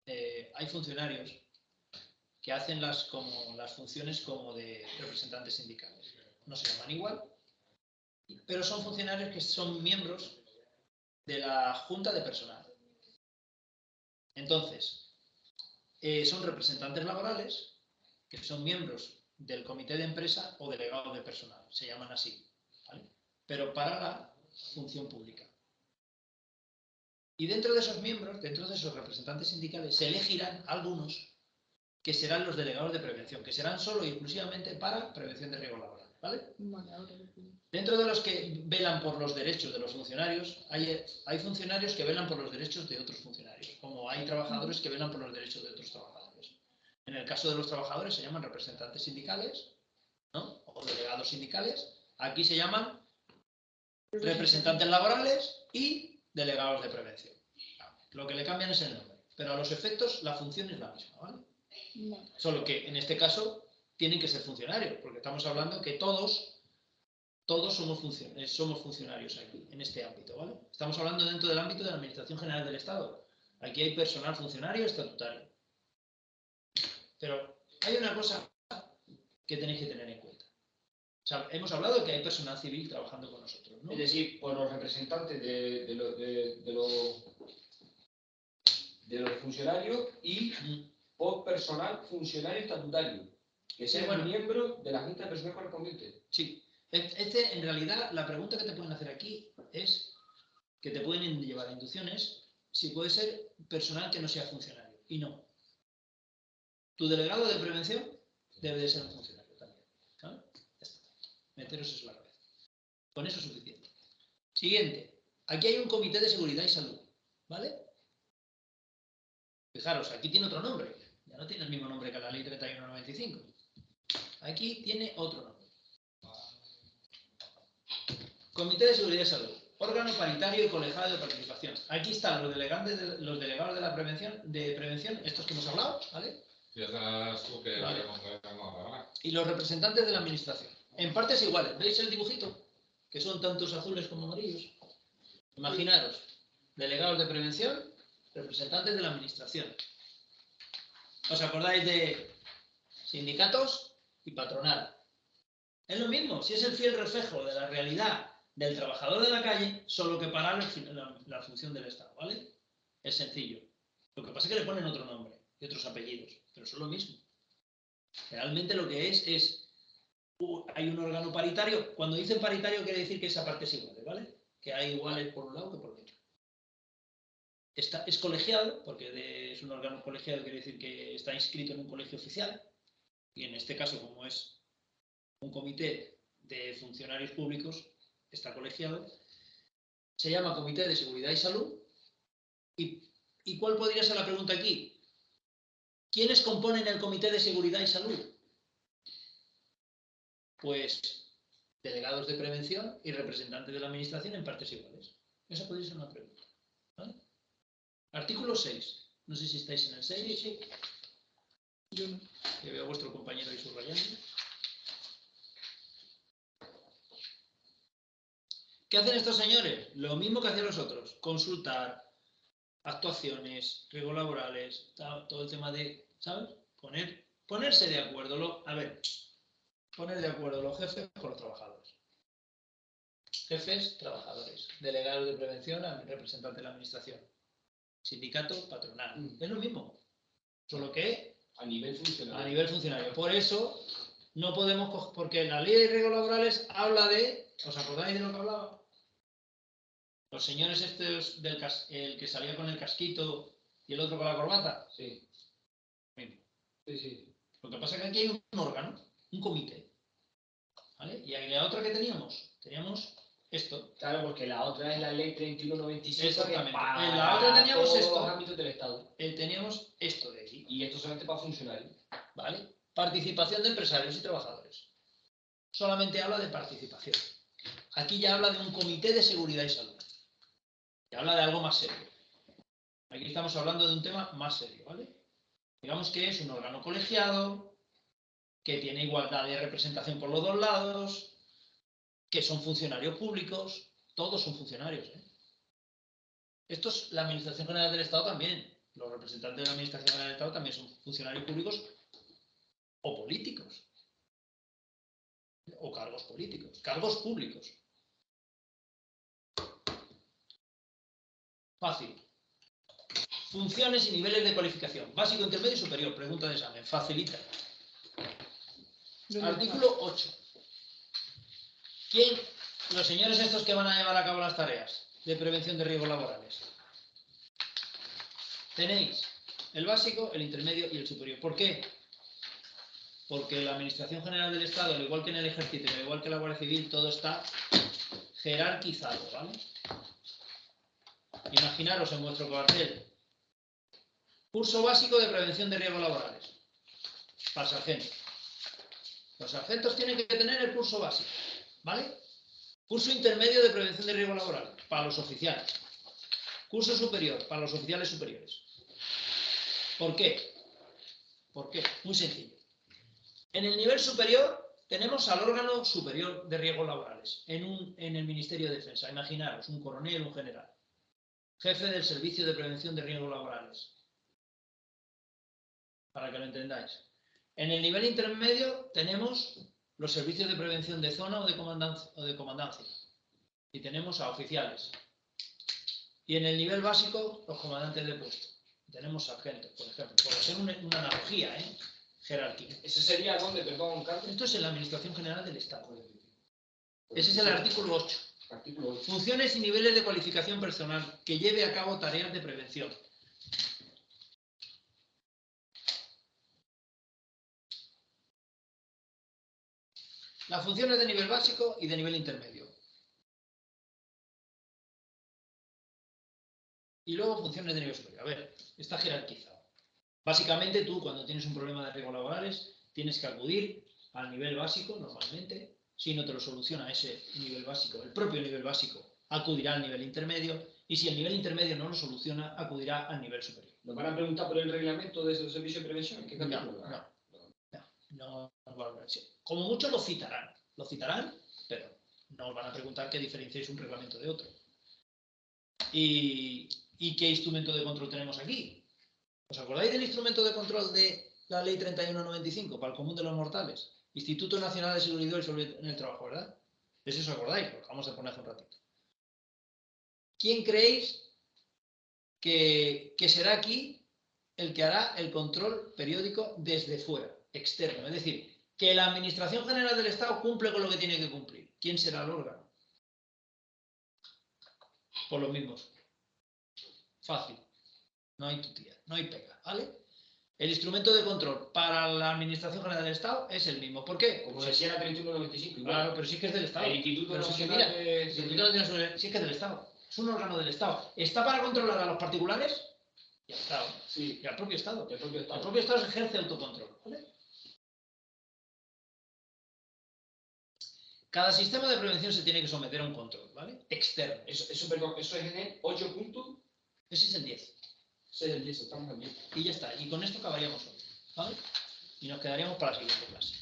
hay funcionarios que hacen las funciones como de representantes sindicales. No se llaman igual, pero son funcionarios que son miembros de la Junta de Personal. Entonces, son representantes laborales que son miembros del comité de empresa o delegados de personal, se llaman así, ¿vale? Pero para la función pública. Y dentro de esos miembros, dentro de esos representantes sindicales, se elegirán algunos que serán los delegados de prevención, que serán solo y exclusivamente para prevención de riesgo laboral, ¿vale? Vale, ahora lo pillo. Dentro de los que velan por los derechos de los funcionarios, hay funcionarios que velan por los derechos de otros funcionarios, como hay trabajadores que velan por los derechos de otros trabajadores. En el caso de los trabajadores se llaman representantes sindicales, ¿no? O delegados sindicales. Aquí se llaman representantes laborales y delegados de prevención. Lo que le cambian es el nombre, pero a los efectos la función es la misma, ¿vale? Vale. Solo que en este caso tienen que ser funcionarios, porque estamos hablando que todos somos funcionarios aquí, en este ámbito, ¿vale? Estamos hablando dentro del ámbito de la Administración General del Estado. Aquí hay personal funcionario estatutario. Pero hay una cosa que tenéis que tener en cuenta. O sea, hemos hablado de que hay personal civil trabajando con nosotros, ¿no? Es decir, por los representantes de los funcionarios y por personal funcionario estatutario, que sea bueno. miembro de la Junta de Personal correspondiente. Sí. En realidad, la pregunta que te pueden hacer aquí es que te pueden llevar a inducciones si puede ser personal que no sea funcionario. Y no. Tu delegado de prevención debe de ser un funcionario también. ¿Vale? Ya está. Meteros eso en la cabeza. Con eso es suficiente. Siguiente. Aquí hay un comité de seguridad y salud. ¿Vale? Fijaros, aquí tiene otro nombre. Ya no tiene el mismo nombre que la ley 3195. Aquí tiene otro nombre. Comité de seguridad y salud. Órgano paritario y colegiado de participación. Aquí están los delegados de la prevención, estos que hemos hablado, ¿vale? Vale. Y los representantes de la administración. En partes iguales. ¿Veis el dibujito? Que son tantos azules como amarillos. Imaginaros, delegados de prevención, representantes de la administración. ¿Os acordáis de sindicatos y patronal? Es lo mismo, si es el fiel reflejo de la realidad del trabajador de la calle, solo que para la función del Estado, ¿vale? Es sencillo. Lo que pasa es que le ponen otro nombre y otros apellidos, pero son lo mismo. Realmente lo que es hay un órgano paritario. Cuando dicen paritario quiere decir que esa parte es igual, ¿vale? Que hay iguales por un lado que por otro. Es colegiado, porque es un órgano colegiado, quiere decir que está inscrito en un colegio oficial, y en este caso, como es un comité de funcionarios públicos, está colegiado, se llama Comité de Seguridad y Salud. ¿Y cuál podría ser la pregunta aquí? ¿Quiénes componen el Comité de Seguridad y Salud? Pues delegados de prevención y representantes de la administración en partes iguales. Esa podría ser una pregunta, ¿vale? Artículo 6. No sé si estáis en el 6. Sí. Yo no. Que veo a vuestro compañero ahí subrayando. ¿Qué hacen estos señores? Lo mismo que hacían los otros. Consultar, actuaciones, riesgos laborales, todo el tema de, ¿sabes? Ponerse de acuerdo. Poner de acuerdo los jefes con los trabajadores. Jefes, trabajadores. Delegados de prevención, representantes de la administración. Sindicato, patronal. Es lo mismo. Solo que A nivel funcionario. a nivel funcionario. Por eso no podemos porque la ley de riesgos laborales habla de, ¿os acordáis de lo que hablaba? Los señores estos el que salía con el casquito y el otro con la corbata. Sí. Mismo. Sí. Lo que pasa es que aquí hay un órgano, un comité. ¿Vale? Y en la otra que teníamos esto. Claro, porque la otra es la ley 3197. Exactamente. Para En la otra teníamos todos esto. los ámbitos del Estado. Teníamos esto de aquí. Y esto solamente para funcionarios. ¿Vale? Participación de empresarios y trabajadores. Solamente habla de participación. Aquí ya habla de un comité de seguridad y salud. Ya habla de algo más serio. Aquí estamos hablando de un tema más serio, ¿vale? Digamos que es un órgano colegiado, que tiene igualdad de representación por los dos lados, que son funcionarios públicos, todos son funcionarios, ¿eh? Esto es la Administración General del Estado también. Los representantes de la Administración General del Estado también son funcionarios públicos o políticos. O cargos políticos, cargos públicos. Fácil. Funciones y niveles de cualificación. Básico, intermedio y superior. Pregunta de examen. Facilita. Artículo 8. ¿Quién? Los señores estos que van a llevar a cabo las tareas de prevención de riesgos laborales. Tenéis el básico, el intermedio y el superior. ¿Por qué? Porque la Administración General del Estado, al igual que en el Ejército, al igual que la Guardia Civil, todo está jerarquizado, ¿vale? Imaginaros en vuestro cuartel. Curso básico de prevención de riesgos laborales. Para sargentos. Los sargentos tienen que tener el curso básico, ¿vale? Curso intermedio de prevención de riesgos laborales. Para los oficiales. Curso superior. Para los oficiales superiores. ¿Por qué? ¿Por qué? Muy sencillo. En el nivel superior tenemos al órgano superior de riesgos laborales. En el Ministerio de Defensa. Imaginaros, un coronel, un general. Jefe del Servicio de Prevención de Riesgos Laborales. Para que lo entendáis. En el nivel intermedio tenemos los servicios de prevención de zona o de comandancia. Y tenemos a oficiales. Y en el nivel básico, los comandantes de puesto. Tenemos sargentos, por ejemplo. Por hacer una analogía, ¿eh? Jerárquica. ¿Ese sería dónde, perdón, Carlos? Esto es en la Administración General del Estado. Ese es el artículo 8. Artículo 8. Funciones y niveles de cualificación personal que lleve a cabo tareas de prevención. Las funciones de nivel básico y de nivel intermedio. Y luego funciones de nivel superior. A ver, está jerarquizado. Básicamente tú, cuando tienes un problema de riesgos laborales, tienes que acudir al nivel básico, normalmente. Si no te lo soluciona ese nivel básico, el propio nivel básico, acudirá al nivel intermedio. Y si el nivel intermedio no lo soluciona, acudirá al nivel superior. ¿Nos van a preguntar por el reglamento de ese servicio de prevención? ¿Qué capítulo? No. Como mucho lo citarán, pero no os van a preguntar qué diferenciáis un reglamento de otro. ¿Y qué instrumento de control tenemos aquí? ¿Os acordáis del instrumento de control de la Ley 3195 para el común de los mortales? Instituto Nacional de Seguridad y Salud en el Trabajo, ¿verdad? De eso os acordáis, lo acabamos de poner hace un ratito. ¿Quién creéis que será aquí el que hará el control periódico desde fuera, externo? Es decir, que la Administración General del Estado cumple con lo que tiene que cumplir. ¿Quién será el órgano? Por los mismos. Fácil. No hay tutía, no hay pega, ¿vale? El instrumento de control para la Administración General del Estado es el mismo. ¿Por qué? Como decía la 3195. Igual. Claro, pero sí que es del Estado. El Instituto pero Nacional sí que, de el Instituto Nacional sí que es del Estado. Es un órgano del Estado. ¿Está para controlar a los particulares? Y al Estado. Sí. Y al propio Estado. El propio Estado. El propio Estado ejerce autocontrol, ¿vale? Cada sistema de prevención se tiene que someter a un control, ¿vale? Externo. Perdón, eso es en el 8 puntos. Ese es el 10. Ese es el 10, estamos al 10. Y ya está. Y con esto acabaríamos hoy, ¿vale? Y nos quedaríamos para la siguiente clase.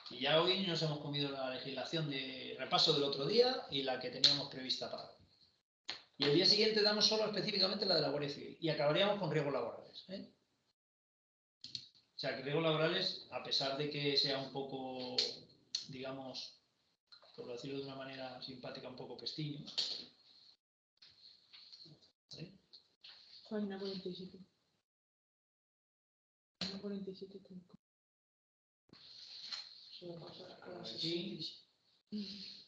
Y ya hoy nos hemos comido la legislación de repaso del otro día y la que teníamos prevista para hoy. Y el día siguiente damos solo específicamente la de la Guardia Civil. Y acabaríamos con riesgos laborales, ¿eh? O sea, que riesgos laborales, a pesar de que sea un poco, digamos, por decirlo de una manera simpática, un poco pestiño. ¿Sí? Página 47. Página 47. Sí.